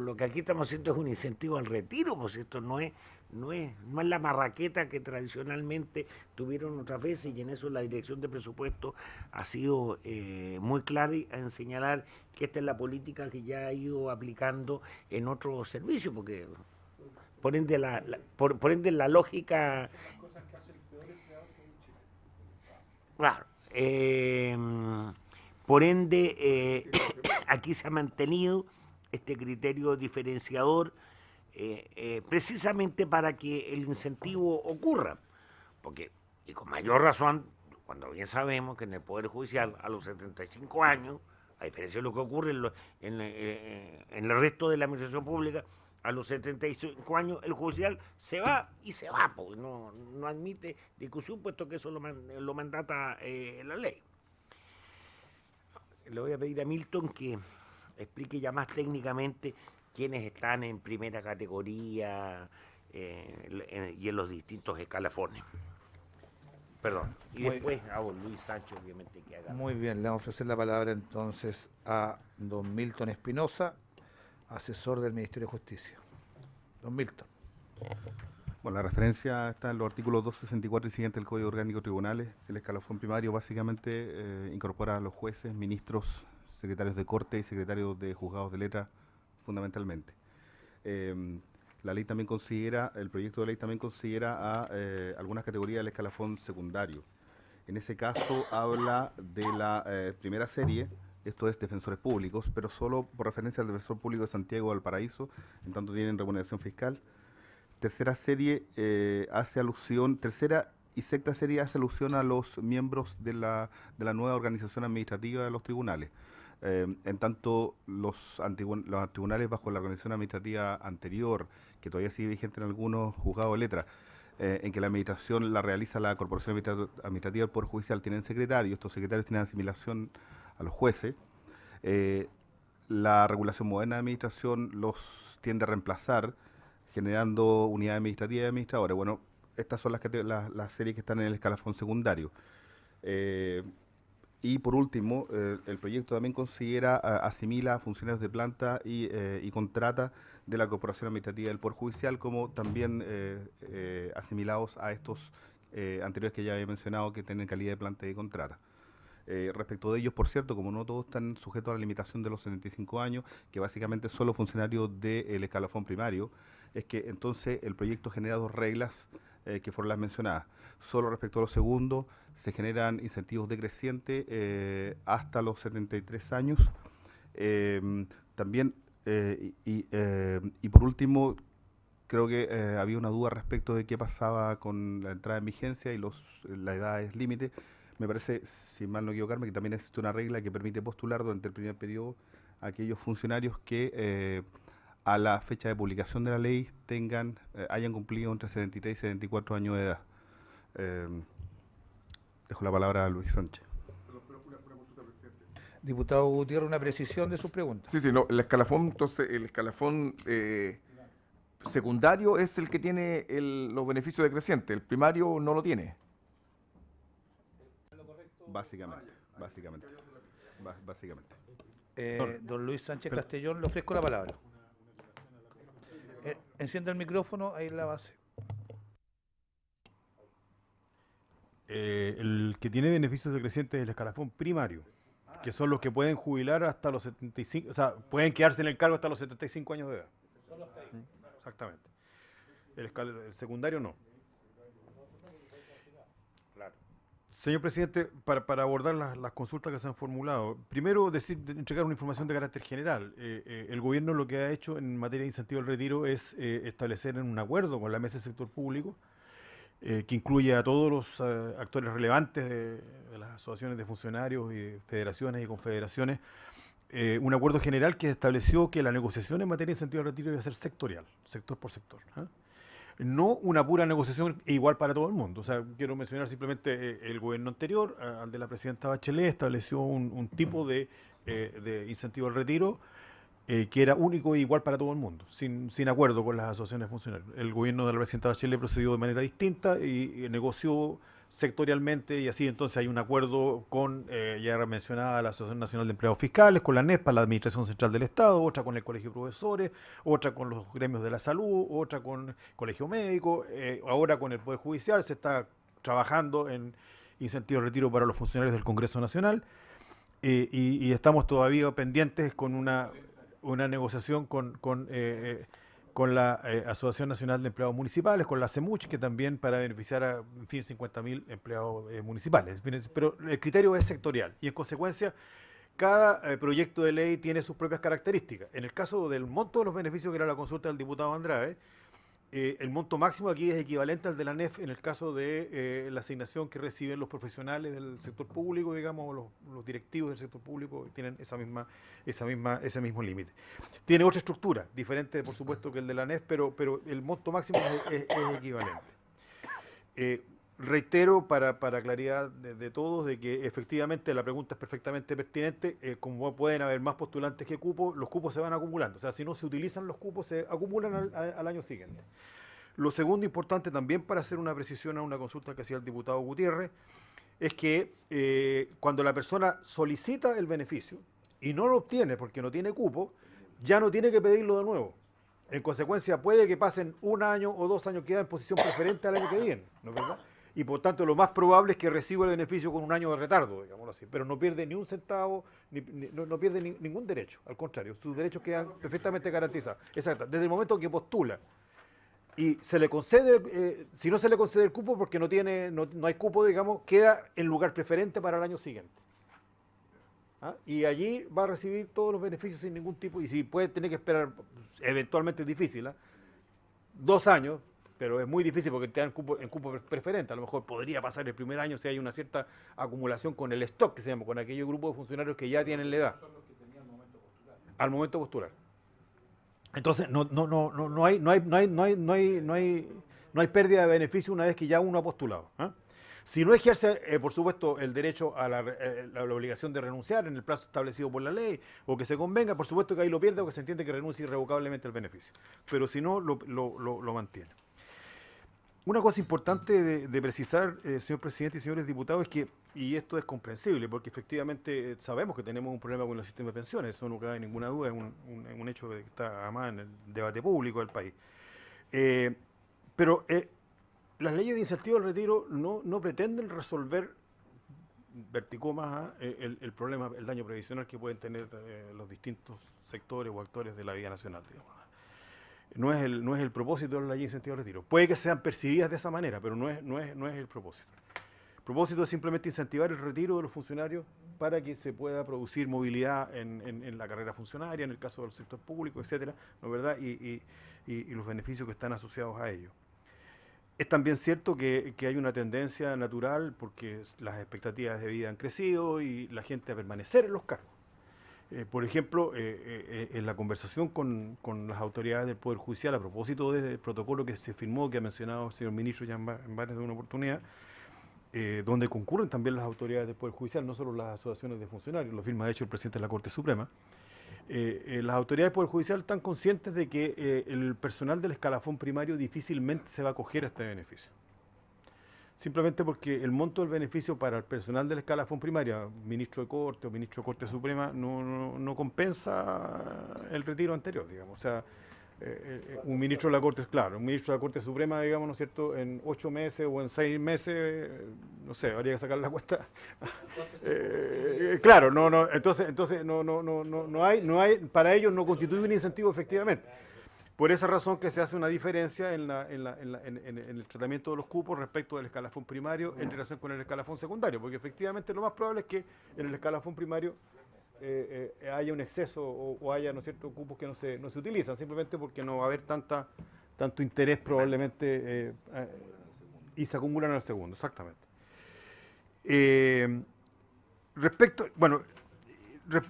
lo que aquí estamos haciendo es un incentivo al retiro, pues esto no es la marraqueta que tradicionalmente tuvieron otras veces, y en eso la Dirección de Presupuesto ha sido muy clara en señalar que esta es la política que ya ha ido aplicando en otros servicios, porque por ende la lógica... Claro, por ende aquí se ha mantenido este criterio diferenciador precisamente para que el incentivo ocurra, porque, y con mayor razón, cuando bien sabemos que en el Poder Judicial a los 75 años a diferencia de lo que ocurre en el resto de la administración pública, a los 75 años el judicial se va y se va, porque no admite discusión, puesto que eso lo mandata la ley. Le voy a pedir a Milton que explique ya más técnicamente quiénes están en primera categoría y en los distintos escalafones. Perdón. Y después a don Luis Sánchez, obviamente, que haga. Muy bien, le vamos a ofrecer la palabra entonces a don Milton Espinosa, asesor del Ministerio de Justicia. Don Milton. Bueno, la referencia está en los artículos 264 y siguiente del Código Orgánico de Tribunales. El escalafón primario básicamente incorpora a los jueces, ministros, secretarios de corte y secretarios de juzgados de letra, fundamentalmente. La ley también considera, el proyecto de ley también considera a algunas categorías del escalafón secundario. En ese caso habla de la primera serie, esto es defensores públicos, pero solo por referencia al defensor público de Santiago de Valparaíso, en tanto tienen remuneración fiscal. Tercera serie hace alusión, tercera y sexta serie hace alusión a los miembros de la nueva organización administrativa de los tribunales. En tanto los tribunales bajo la organización administrativa anterior, que todavía sigue vigente en algunos juzgados de letra, en que la administración la realiza la Corporación Administrativa del Poder Judicial, tienen secretarios, estos secretarios tienen asimilación a los jueces. La regulación moderna de administración los tiende a reemplazar, generando unidades administrativas y administradores. Bueno, estas son las series que están en el escalafón secundario. Y por último, el proyecto también considera, asimila a funcionarios de planta y contrata de la Corporación Administrativa del Poder Judicial, como también asimilados a estos anteriores que ya había mencionado, que tienen calidad de planta y contrata. Respecto de ellos, por cierto, como no todos están sujetos a la limitación de los 75 años, que básicamente son los funcionarios del escalafón primario, es que entonces el proyecto genera dos reglas que fueron las mencionadas. Solo respecto a los segundos, se generan incentivos decrecientes hasta los 73 años. También, y por último, creo que había una duda respecto de qué pasaba con la entrada en vigencia y la edad es límite. Me parece, si mal no equivocarme, que también existe una regla que permite postular durante el primer periodo a aquellos funcionarios que a la fecha de publicación de la ley hayan cumplido entre 73 y 74 años de edad. Dejo la palabra a Luis Sánchez. Diputado Gutiérrez, una precisión de su pregunta. Sí, no, el escalafón secundario es el que tiene los beneficios decrecientes, el primario no lo tiene. Básicamente. Don Luis Sánchez Castellón, le ofrezco la palabra. Encienda el micrófono, ahí en la base. El que tiene beneficios decrecientes es el escalafón primario, que son los que pueden jubilar hasta los 75, o sea, pueden quedarse en el cargo hasta los 75 años de edad. Solo hasta ahí. Exactamente. El secundario no. Claro. Señor presidente, para abordar las consultas que se han formulado, primero entregar una información de carácter general. El gobierno lo que ha hecho en materia de incentivo al retiro es establecer un acuerdo con la mesa del sector público, que incluye a todos los actores relevantes de las asociaciones de funcionarios y federaciones y confederaciones, un acuerdo general que estableció que la negociación en materia de incentivo al retiro debe ser sectorial, sector por sector. No una pura negociación igual para todo el mundo. O sea, quiero mencionar simplemente el gobierno anterior, al de la presidenta Bachelet, estableció un tipo de incentivo al retiro que era único e igual para todo el mundo, sin acuerdo con las asociaciones de funcionarios. El gobierno de la presidenta Bachelet procedió de manera distinta y negoció sectorialmente, y así entonces hay un acuerdo con, ya mencionada, la Asociación Nacional de Empleados Fiscales, con la ANESPA, la Administración Central del Estado, otra con el Colegio de Profesores, otra con los gremios de la salud, otra con el Colegio Médico, ahora con el Poder Judicial. Se está trabajando en incentivo de retiro para los funcionarios del Congreso Nacional, y estamos todavía pendientes con una negociación con la Asociación Nacional de Empleados Municipales, con la CEMUCH, que también para beneficiar a 50.000 empleados municipales. Pero el criterio es sectorial y en consecuencia cada proyecto de ley tiene sus propias características. En el caso del monto de los beneficios, que era la consulta del diputado Andrade, el monto máximo aquí es equivalente al de la NEF en el caso de la asignación que reciben los profesionales del sector público, digamos, o los directivos del sector público, tienen ese mismo límite. Tiene otra estructura, diferente por supuesto que el de la NEF, pero el monto máximo es equivalente. Reitero para claridad de todos de que efectivamente la pregunta es perfectamente pertinente. Como pueden haber más postulantes que cupos, los cupos se van acumulando. O sea, si no se utilizan los cupos, se acumulan al año siguiente. Lo segundo importante también para hacer una precisión a una consulta que hacía el diputado Gutiérrez es que cuando la persona solicita el beneficio y no lo obtiene porque no tiene cupo, ya no tiene que pedirlo de nuevo. En consecuencia, puede que pasen 1 año o 2 años, queda en posición preferente al año que viene, ¿no es verdad? Y por tanto lo más probable es que reciba el beneficio con 1 año de retardo, digámoslo así, pero no pierde ni un centavo, no pierde ningún derecho, al contrario, sus derechos quedan perfectamente garantizados. Exacto, desde el momento que postula y se le concede, si no se le concede el cupo porque no hay cupo, digamos, queda en lugar preferente para el año siguiente. ¿Ah? Y allí va a recibir todos los beneficios sin ningún tipo, y si puede tener que esperar, eventualmente es difícil, 2 años, pero es muy difícil porque te dan en cupo preferente. A lo mejor podría pasar el primer año si hay una cierta acumulación con el stock, que se llama, con aquellos grupos de funcionarios que ya tienen la edad. Al momento de postular. Entonces no hay pérdida de beneficio una vez que ya uno ha postulado. Si no ejerce, por supuesto, el derecho a la obligación de renunciar en el plazo establecido por la ley, o que se convenga, por supuesto que ahí lo pierde o que se entiende que renuncia irrevocablemente al beneficio. Pero si no, lo mantiene. Una cosa importante de precisar, señor presidente y señores diputados, es que, y esto es comprensible, porque efectivamente sabemos que tenemos un problema con el sistema de pensiones, eso no cabe ninguna duda, es un hecho que está además en el debate público del país. Pero las leyes de incentivo al retiro no pretenden resolver, verticomas, el problema, el daño previsional que pueden tener los distintos sectores o actores de la vida nacional, digamos. No es el propósito de la ley de incentivo al retiro. Puede que sean percibidas de esa manera, pero no es el propósito. El propósito es simplemente incentivar el retiro de los funcionarios para que se pueda producir movilidad en la carrera funcionaria, en el caso del sector público, etcétera, ¿no es verdad? Y los beneficios que están asociados a ello. Es también cierto que hay una tendencia natural porque las expectativas de vida han crecido y la gente a permanecer en los cargos. Por ejemplo, en la conversación con las autoridades del Poder Judicial a propósito del protocolo que se firmó, que ha mencionado el señor ministro ya en varias de una oportunidad, donde concurren también las autoridades del Poder Judicial, no solo las asociaciones de funcionarios, lo firma de hecho el presidente de la Corte Suprema. Las autoridades del Poder Judicial están conscientes de que el personal del escalafón primario difícilmente se va a acoger a este beneficio. Simplemente porque el monto del beneficio para el personal del escalafón primario, ministro de Corte o ministro de Corte Suprema, no compensa el retiro anterior, digamos. O sea, un ministro de la Corte, claro, un ministro de la Corte Suprema, digamos, ¿no es cierto?, en 8 meses o en 6 meses, no sé, habría que sacar la cuenta. Claro, entonces no hay, para ellos no constituye un incentivo efectivamente. Por esa razón que se hace una diferencia en el tratamiento de los cupos respecto del escalafón primario en relación con el escalafón secundario, porque efectivamente lo más probable es que en el escalafón primario haya un exceso o haya, ¿no es cierto?, cupos que no se utilizan, simplemente porque no va a haber tanto interés probablemente y se acumulan al segundo, exactamente.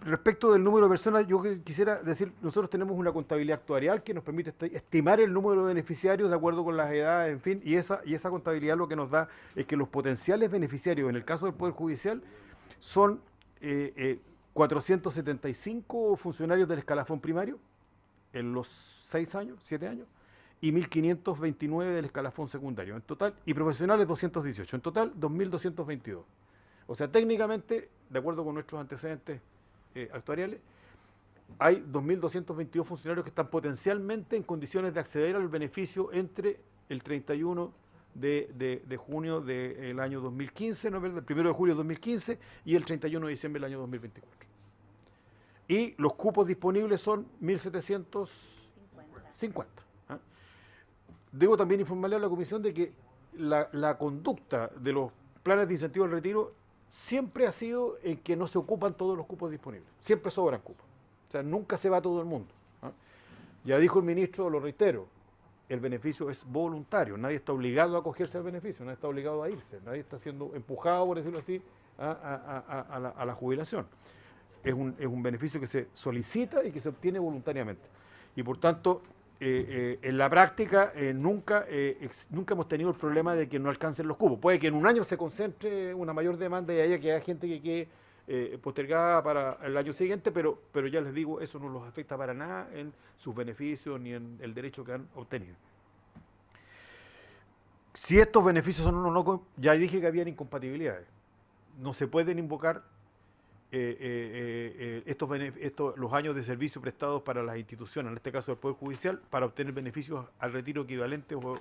Respecto del número de personas, yo quisiera decir, nosotros tenemos una contabilidad actuarial que nos permite estimar el número de beneficiarios de acuerdo con las edades, en fin, y esa contabilidad lo que nos da es que los potenciales beneficiarios, en el caso del Poder Judicial, son 475 funcionarios del escalafón primario en los 7 años, y 1.529 del escalafón secundario, en total, y profesionales 218, en total 2.222. O sea, técnicamente, de acuerdo con nuestros antecedentes actuariales, hay 2.222 funcionarios que están potencialmente en condiciones de acceder al beneficio entre el 31 de junio del año 2015, ¿no? El 1 de julio de 2015 y el 31 de diciembre del año 2024. Y los cupos disponibles son 1.750. ¿Ah? Debo también informarle a la Comisión de que la conducta de los planes de incentivo al retiro siempre ha sido en que no se ocupan todos los cupos disponibles. Siempre sobran cupos. O sea, nunca se va todo el mundo. Ya dijo el ministro, lo reitero, el beneficio es voluntario, nadie está obligado a acogerse al beneficio, nadie está obligado a irse, nadie está siendo empujado, por decirlo así, a la jubilación. Es un beneficio que se solicita y que se obtiene voluntariamente. Y por tanto, en la práctica nunca hemos tenido el problema de que no alcancen los cupos. Puede que en un año se concentre una mayor demanda y haya que haya gente que quede postergada para el año siguiente, pero ya les digo, eso no los afecta para nada en sus beneficios ni en el derecho que han obtenido. Si estos beneficios son no, ya dije que habían incompatibilidades. No se pueden invocar los años de servicio prestados para las instituciones, en este caso el Poder Judicial, para obtener beneficios al retiro equivalentes o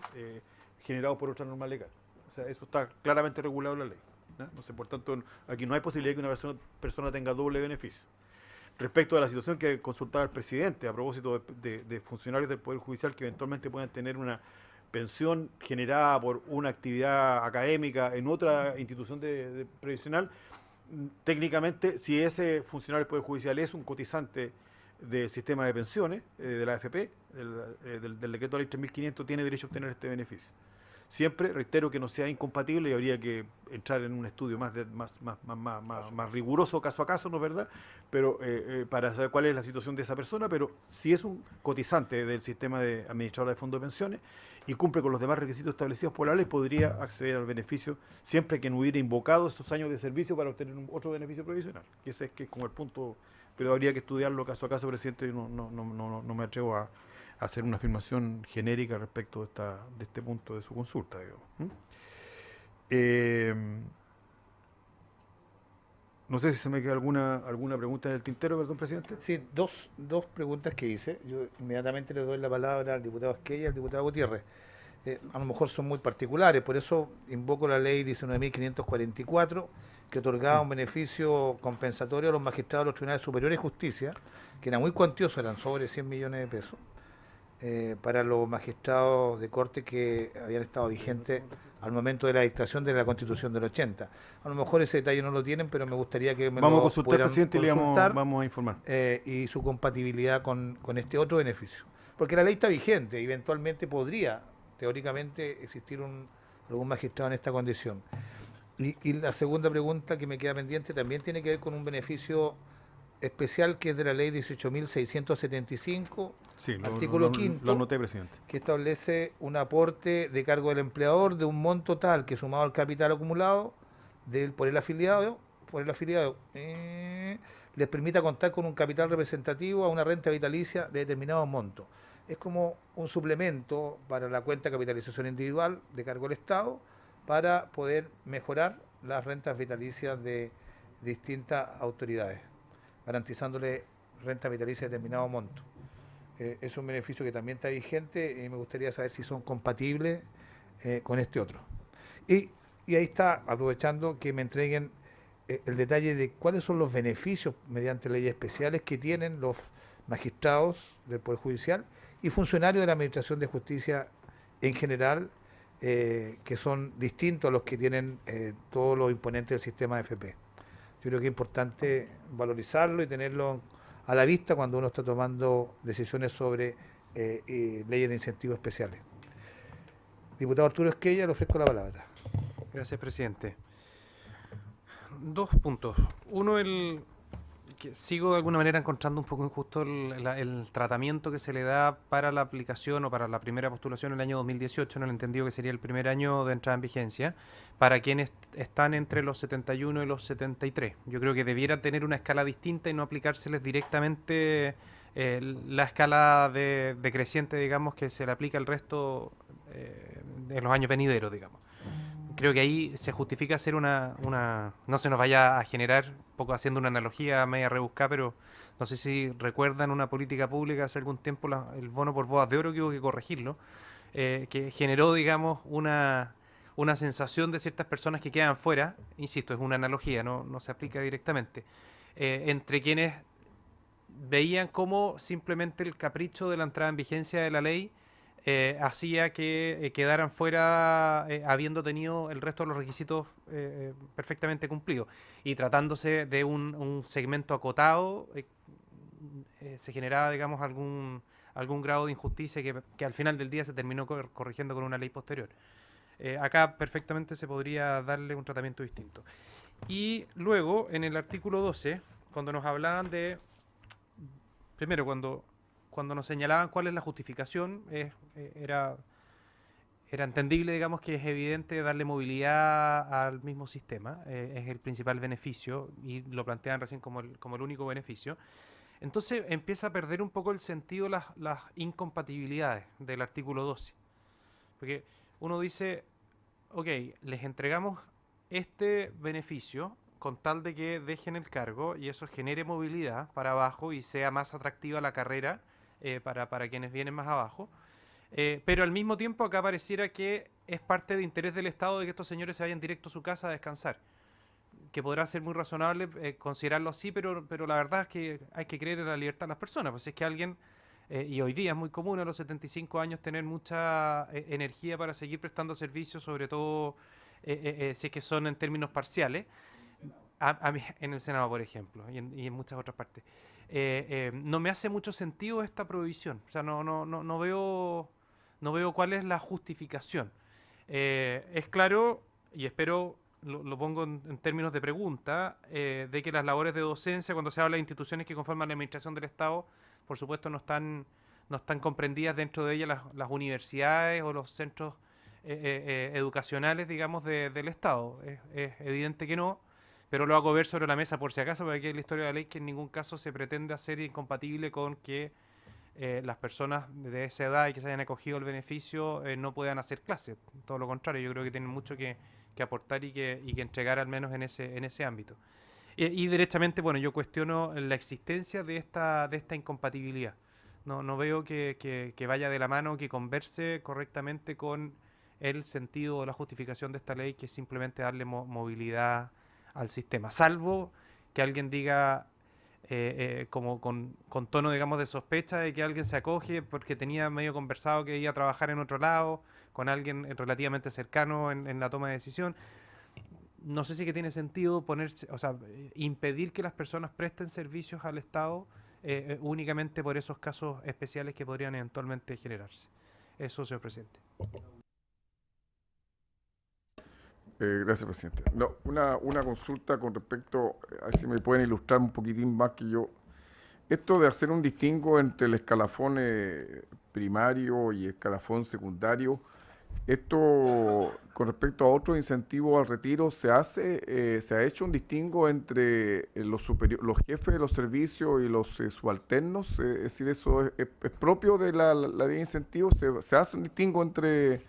generados por otra norma legal. O sea, eso está claramente regulado en la ley. No sé, por tanto, aquí no hay posibilidad de que una persona tenga doble beneficio. Respecto a la situación que consultaba el presidente, a propósito de funcionarios del Poder Judicial que eventualmente puedan tener una pensión generada por una actividad académica en otra institución previsional, técnicamente, si ese funcionario del Poder Judicial es un cotizante del sistema de pensiones, de la AFP, del decreto de ley 3.500, tiene derecho a obtener este beneficio. Siempre, reitero, que no sea incompatible y habría que entrar en un estudio más riguroso caso a caso, ¿no es verdad? Pero para saber cuál es la situación de esa persona, pero si es un cotizante del sistema de administrador de fondos de pensiones y cumple con los demás requisitos establecidos por la ley, podría acceder al beneficio siempre que no hubiera invocado estos años de servicio para obtener otro beneficio provisional. Que ese es como el punto, pero habría que estudiarlo caso a caso, presidente, y no me atrevo a hacer una afirmación genérica respecto de este punto de su consulta, digamos. No sé si se me queda alguna pregunta en el tintero, perdón, presidente. Sí, dos preguntas que hice. Yo inmediatamente le doy la palabra al diputado Esquella y al diputado Gutiérrez. A lo mejor son muy particulares, por eso invoco la ley 19.544, que otorgaba un beneficio compensatorio a los magistrados de los tribunales superiores de justicia, que era muy cuantioso, eran sobre 100 millones de pesos, para los magistrados de corte que habían estado vigentes al momento de la dictación de la Constitución del 80. A lo mejor ese detalle no lo tienen, pero me gustaría que me vamos lo a consultar, pudieran presidente, consultar, y vamos a informar. Y su compatibilidad con este otro beneficio. Porque la ley está vigente, eventualmente podría, teóricamente, existir algún magistrado en esta condición. Y la segunda pregunta que me queda pendiente también tiene que ver con un beneficio especial que es de la ley 18.675, sí, artículo 5º, lo anoté, presidente, que establece un aporte de cargo del empleador de un monto tal que sumado al capital acumulado por el afiliado les permita contar con un capital representativo a una renta vitalicia de determinado monto. Es como un suplemento para la cuenta de capitalización individual de cargo del Estado para poder mejorar las rentas vitalicias de distintas autoridades, garantizándole renta vitalicia de determinado monto. Es un beneficio que también está vigente y me gustaría saber si son compatibles con este otro. Y ahí está, aprovechando que me entreguen el detalle de cuáles son los beneficios mediante leyes especiales que tienen los magistrados del Poder Judicial y funcionarios de la Administración de Justicia en general, que son distintos a los que tienen todos los imponentes del sistema AFP. Yo creo que es importante valorizarlo y tenerlo a la vista cuando uno está tomando decisiones sobre leyes de incentivos especiales. Diputado Arturo Esquella, le ofrezco la palabra. Gracias, presidente. Dos puntos. Uno, que sigo de alguna manera encontrando un poco injusto el tratamiento que se le da para la aplicación o para la primera postulación en el año 2018, en el entendido que sería el primer año de entrada en vigencia, para quienes están entre los 71 y los 73. Yo creo que debiera tener una escala distinta y no aplicárseles directamente la escala decreciente, digamos, que se le aplica al resto de los años venideros, digamos. Creo que ahí se justifica hacer no se nos vaya a generar, un poco haciendo una analogía media rebuscada, pero no sé si recuerdan una política pública hace algún tiempo, el bono por bodas de oro, que hubo que corregirlo, que generó, digamos, una sensación de ciertas personas que quedan fuera, insisto, es una analogía, no se aplica directamente, entre quienes veían cómo simplemente el capricho de la entrada en vigencia de la ley hacía que quedaran fuera habiendo tenido el resto de los requisitos perfectamente cumplidos. Y tratándose de un segmento acotado, se generaba, digamos, algún grado de injusticia que al final del día se terminó corrigiendo con una ley posterior. Acá perfectamente se podría darle un tratamiento distinto. Y luego, en el artículo 12, cuando nos hablaban de... Primero, cuando nos señalaban cuál es la justificación, era entendible, digamos, que es evidente darle movilidad al mismo sistema, es el principal beneficio, y lo plantean recién como el único beneficio. Entonces empieza a perder un poco el sentido las incompatibilidades del artículo 12. Porque uno dice, ok, les entregamos este beneficio con tal de que dejen el cargo y eso genere movilidad para abajo y sea más atractiva la carrera para quienes vienen más abajo. Pero al mismo tiempo acá pareciera que es parte de interés del Estado de que estos señores se vayan directo a su casa a descansar. Que podrá ser muy razonable considerarlo así, pero la verdad es que hay que creer en la libertad de las personas. Pues es que alguien, y hoy día es muy común a los 75 años tener mucha energía para seguir prestando servicios, sobre todo si es que son en términos parciales, a mí, en el Senado, por ejemplo, y en muchas otras partes. No me hace mucho sentido esta prohibición. O sea, no veo cuál es la justificación. Es claro, y espero... Lo pongo en términos de pregunta, de que las labores de docencia, cuando se habla de instituciones que conforman la administración del Estado, por supuesto no están comprendidas dentro de ellas las universidades o los centros educacionales, digamos, del Estado. Es evidente que no, pero lo hago ver sobre la mesa por si acaso, porque aquí hay la historia de la ley que en ningún caso se pretende hacer incompatible con que las personas de esa edad y que se hayan acogido al beneficio no puedan hacer clases. Todo lo contrario, yo creo que tienen mucho que aportar y que entregar al menos en ese ámbito. Y derechamente, bueno, yo cuestiono la existencia de esta incompatibilidad. No veo que vaya de la mano, que converse correctamente con el sentido o la justificación de esta ley, que es simplemente darle movilidad al sistema. Salvo que alguien diga, como con tono, digamos, de sospecha de que alguien se acoge porque tenía medio conversado que iba a trabajar en otro lado, con alguien relativamente cercano en la toma de decisión. No sé si que tiene sentido impedir que las personas presten servicios al Estado únicamente por esos casos especiales que podrían eventualmente generarse. Eso, señor presidente. Gracias, presidente. No, una consulta con respecto, a ver si me pueden ilustrar un poquitín más que yo. Esto de hacer un distingo entre el escalafón primario y escalafón secundario, esto con respecto a otros incentivos al retiro, ¿se ha hecho un distingo entre los jefes de los servicios y los subalternos? Es decir, ¿eso es propio de la ley de incentivos? ¿Se hace un distingo entre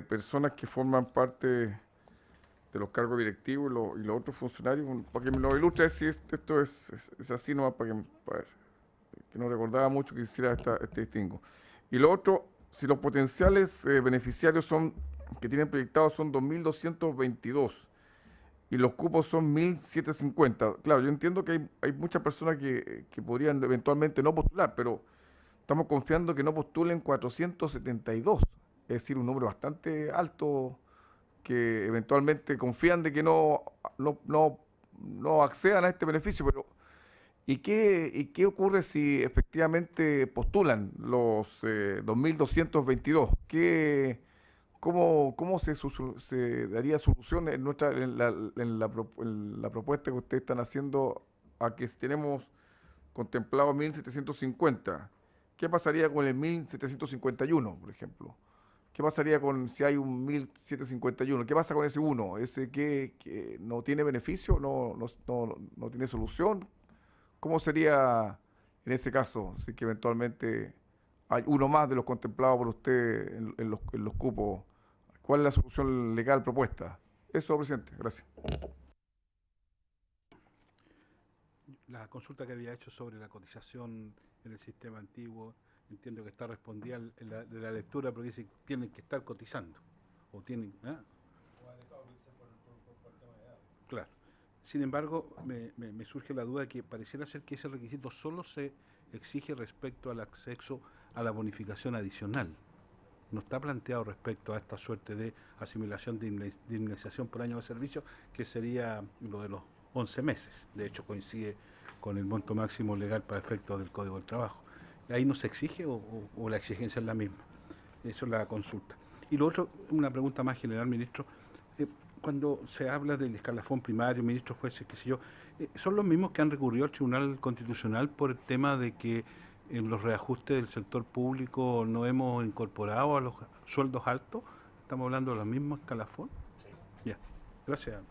personas que forman parte de los cargos directivos y los otros funcionarios? Para que me lo ilustre si esto es así, nomás para que no recordaba mucho que hiciera este distingo. Y lo otro, si los potenciales beneficiarios que tienen proyectados son 2.222 y los cupos son 1.750. Claro, yo entiendo que hay muchas personas que podrían eventualmente no postular, pero estamos confiando que no postulen 472. Es decir, un número bastante alto que eventualmente confían de que no accedan a este beneficio. Pero ¿y qué ocurre si efectivamente postulan los 2.222? ¿Cómo se daría solución en la propuesta que ustedes están haciendo a que tenemos contemplado 1.750? ¿Qué pasaría con el 1.751, por ejemplo? ¿Qué pasaría si hay un 1.751? ¿Qué pasa con ese 1? ¿Ese que no tiene beneficio? ¿No tiene solución? ¿Cómo sería en ese caso si que eventualmente hay uno más de los contemplados por usted en los cupos? ¿Cuál es la solución legal propuesta? Eso, presidente. Gracias. La consulta que había hecho sobre la cotización en el sistema antiguo, entiendo que está respondida de la lectura, porque dice que tienen que estar cotizando. O tienen... Claro. Sin embargo, me surge la duda de que pareciera ser que ese requisito solo se exige respecto al acceso a la bonificación adicional. No está planteado respecto a esta suerte de asimilación de indemnización por año de servicio, que sería lo de los 11 meses. De hecho, coincide con el monto máximo legal para efectos del Código del Trabajo. ¿Ahí no se exige o la exigencia es la misma? Eso es la consulta. Y lo otro, una pregunta más general, ministro. Cuando se habla del escalafón primario, ministros, jueces, qué sé yo, ¿son los mismos que han recurrido al Tribunal Constitucional por el tema de que en los reajustes del sector público no hemos incorporado a los sueldos altos? ¿Estamos hablando de los mismos escalafón? Sí. Ya, gracias.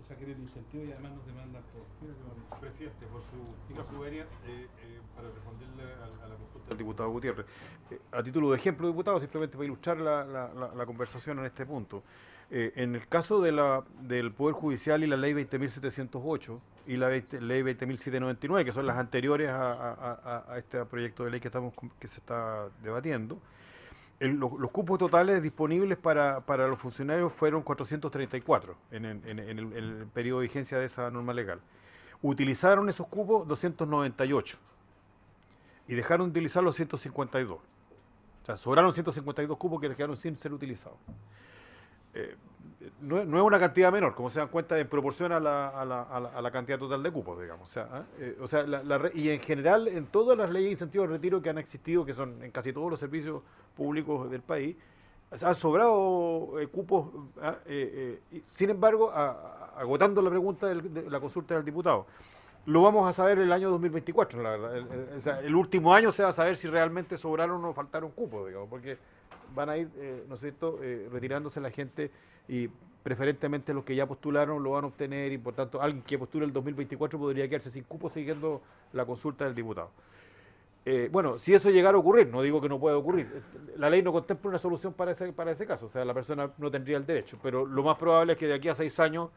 O sea, que el incentivo y además nos demandan por... Presidente, por su venia, para responderle a la consulta del diputado Gutiérrez. A título de ejemplo, diputado, simplemente para ilustrar la conversación en este punto. En el caso del Poder Judicial y la Ley 20.708 y la Ley 20.799, que son las anteriores a este proyecto de ley que se está debatiendo, los cupos totales disponibles para los funcionarios fueron 434 en el periodo de vigencia de esa norma legal. Utilizaron esos cupos 298 y dejaron de utilizar los 152. O sea, sobraron 152 cupos que quedaron sin ser utilizados. No es una cantidad menor, como se dan cuenta, en proporción a la cantidad total de cupos, digamos. Y en general, en todas las leyes de incentivos de retiro que han existido, que son en casi todos los servicios públicos del país, han sobrado cupos. Sin embargo, agotando la pregunta de la consulta del diputado, lo vamos a saber el año 2024, la verdad. El último año se va a saber si realmente sobraron o faltaron cupos, digamos, porque van a ir, ¿no es cierto?, retirándose la gente y preferentemente los que ya postularon lo van a obtener y por tanto alguien que postule el 2024 podría quedarse sin cupo siguiendo la consulta del diputado. Bueno, si eso llegara a ocurrir, no digo que no pueda ocurrir, la ley no contempla una solución para ese caso, o sea, la persona no tendría el derecho, pero lo más probable es que de aquí a 6 años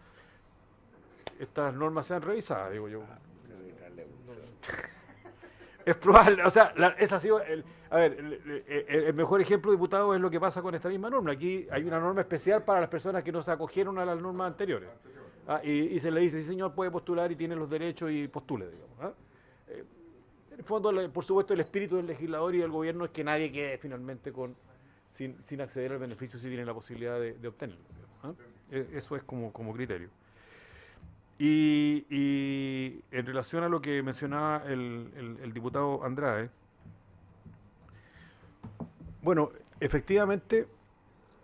estas normas sean revisadas, digo yo. Es probable, o sea, ese ha sido el mejor ejemplo, diputado, es lo que pasa con esta misma norma. Aquí hay una norma especial para las personas que no se acogieron a las normas anteriores. Y se le dice, sí señor, puede postular y tiene los derechos y postule, digamos. En el fondo, por supuesto, el espíritu del legislador y del gobierno es que nadie quede finalmente sin acceder al beneficio si tiene la posibilidad de obtenerlo. Eso es como criterio. Y en relación a lo que mencionaba el diputado Andrade, bueno, efectivamente,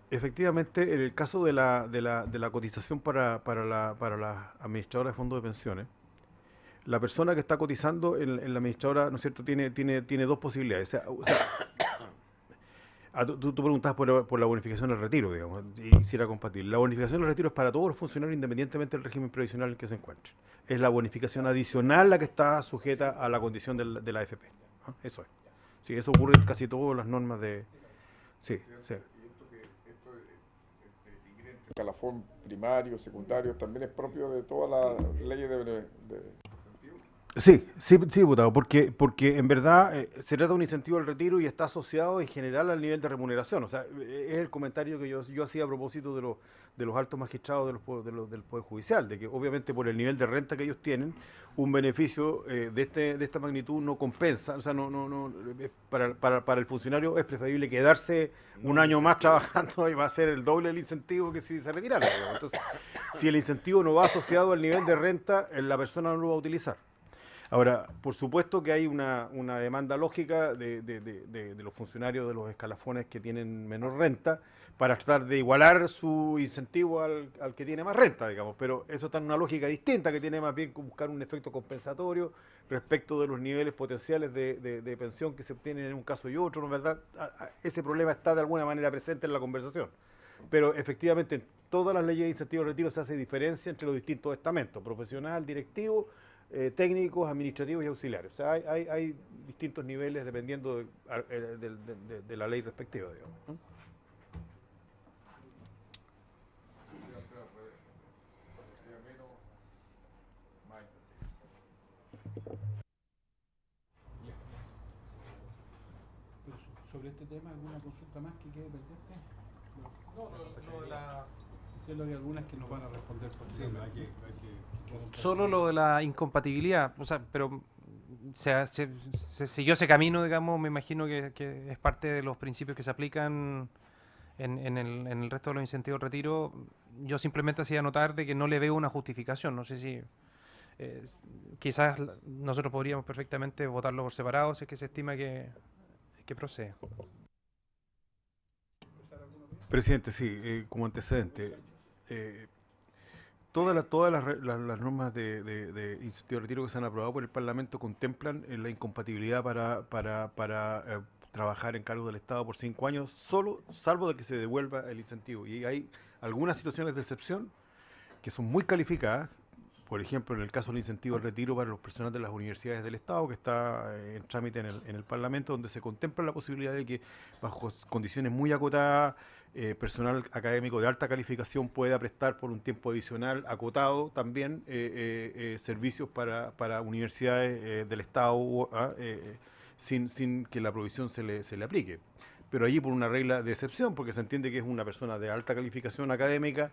en el caso de la cotización para las administradoras de fondos de pensiones, la persona que está cotizando en la administradora, ¿no es cierto?, tiene dos posibilidades. Tú preguntabas por la bonificación del retiro, digamos, y si era compatible. La bonificación del retiro es para todos los funcionarios independientemente del régimen previsional en el que se encuentren. Es la bonificación adicional la que está sujeta a la condición de la AFP. Eso es. Sí, eso ocurre en casi todas las normas de... Sí, sí. Escalafón primario, secundario, también es propio de todas las leyes de... Sí, diputado, porque en verdad se trata de un incentivo al retiro y está asociado en general al nivel de remuneración. O sea, es el comentario que yo hacía a propósito de los altos magistrados del Poder Judicial, de que obviamente por el nivel de renta que ellos tienen, un beneficio de esta magnitud no compensa. O sea, para el funcionario es preferible quedarse un año más trabajando y va a ser el doble del incentivo que si se retirara. Entonces, si el incentivo no va asociado al nivel de renta, la persona no lo va a utilizar. Ahora, por supuesto que hay una demanda lógica de los funcionarios de los escalafones que tienen menor renta para tratar de igualar su incentivo al que tiene más renta, digamos, pero eso está en una lógica distinta que tiene más bien que buscar un efecto compensatorio respecto de los niveles potenciales de pensión que se obtienen en un caso y otro, ¿no es verdad? Ese problema está de alguna manera presente en la conversación. Pero efectivamente en todas las leyes de incentivo de retiro se hace diferencia entre los distintos estamentos, profesional, directivo, técnicos, administrativos y auxiliares. O sea, hay distintos niveles dependiendo de la ley respectiva, digamos, ¿no? Sobre este tema, ¿alguna consulta más que quede pendiente? Entiendo que algunas que nos van a responder por sí. Solo lo de la incompatibilidad, o sea, pero se siguió ese camino, digamos, me imagino que es parte de los principios que se aplican en el resto de los incentivos de retiro. Yo simplemente hacía notar de que no le veo una justificación, no sé si Quizás nosotros podríamos perfectamente votarlo por separado si es que se estima que procede. Presidente, sí, como antecedente, todas las normas de incentivo de retiro que se han aprobado por el Parlamento contemplan la incompatibilidad para trabajar en cargos del Estado por 5 años, salvo de que se devuelva el incentivo. Y hay algunas situaciones de excepción que son muy calificadas. Por ejemplo, en el caso del incentivo al retiro para los personales de las universidades del Estado, que está en trámite en el Parlamento, donde se contempla la posibilidad de que, bajo condiciones muy acotadas, personal académico de alta calificación pueda prestar por un tiempo adicional acotado también servicios para universidades del Estado sin que la provisión se le aplique. Pero allí por una regla de excepción, porque se entiende que es una persona de alta calificación académica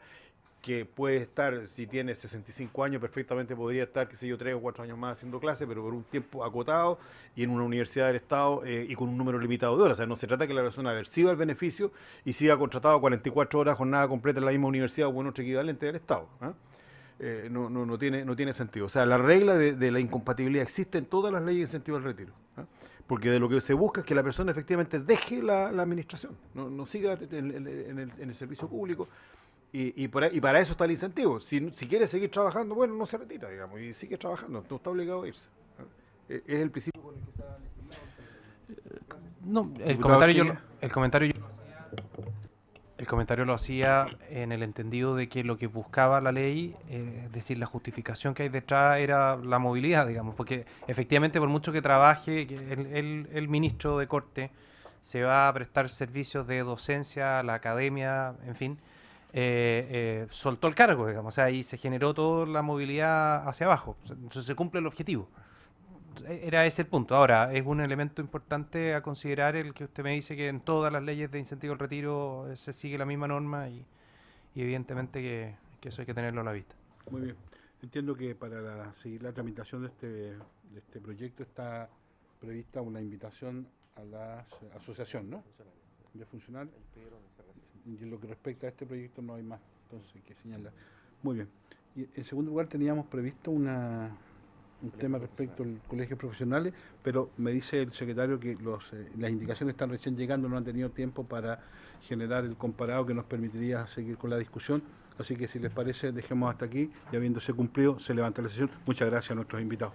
que puede estar, si tiene 65 años, perfectamente podría estar, qué sé yo, 3 o 4 años más haciendo clase, pero por un tiempo acotado y en una universidad del Estado y con un número limitado de horas. O sea, no se trata que la persona perciba el beneficio y siga contratado 44 horas, jornada completa en la misma universidad o en otro equivalente del Estado. No tiene sentido. O sea, la regla de la incompatibilidad existe en todas las leyes de incentivo al retiro. Porque de lo que se busca es que la persona efectivamente deje la administración, no siga en el servicio público. Y para eso está el incentivo. Si quiere seguir trabajando, bueno, no se retira, digamos, y sigue trabajando, no está obligado a irse. Es el principio con el que se ha legislado. No, el comentario lo hacía en el entendido de que lo que buscaba la ley, es decir, la justificación que hay detrás era la movilidad, digamos, porque efectivamente por mucho que trabaje, el ministro de Corte se va a prestar servicios de docencia a la academia, en fin, soltó el cargo, digamos, o sea, y se generó toda la movilidad hacia abajo. Entonces se cumple el objetivo. Era ese el punto. Ahora, es un elemento importante a considerar el que usted me dice que en todas las leyes de incentivo al retiro se sigue la misma norma y evidentemente que eso hay que tenerlo a la vista. Muy bien. Entiendo que para seguir la tramitación de este proyecto está prevista una invitación a la asociación, ¿no?, de funcionarios. Y en lo que respecta a este proyecto no hay más entonces que señalar. Muy bien. Y en segundo lugar teníamos previsto un tema respecto al colegio profesionales, pero me dice el secretario que las indicaciones están recién llegando, no han tenido tiempo para generar el comparado que nos permitiría seguir con la discusión. Así que si les parece, dejemos hasta aquí y habiéndose cumplido, se levanta la sesión. Muchas gracias a nuestros invitados.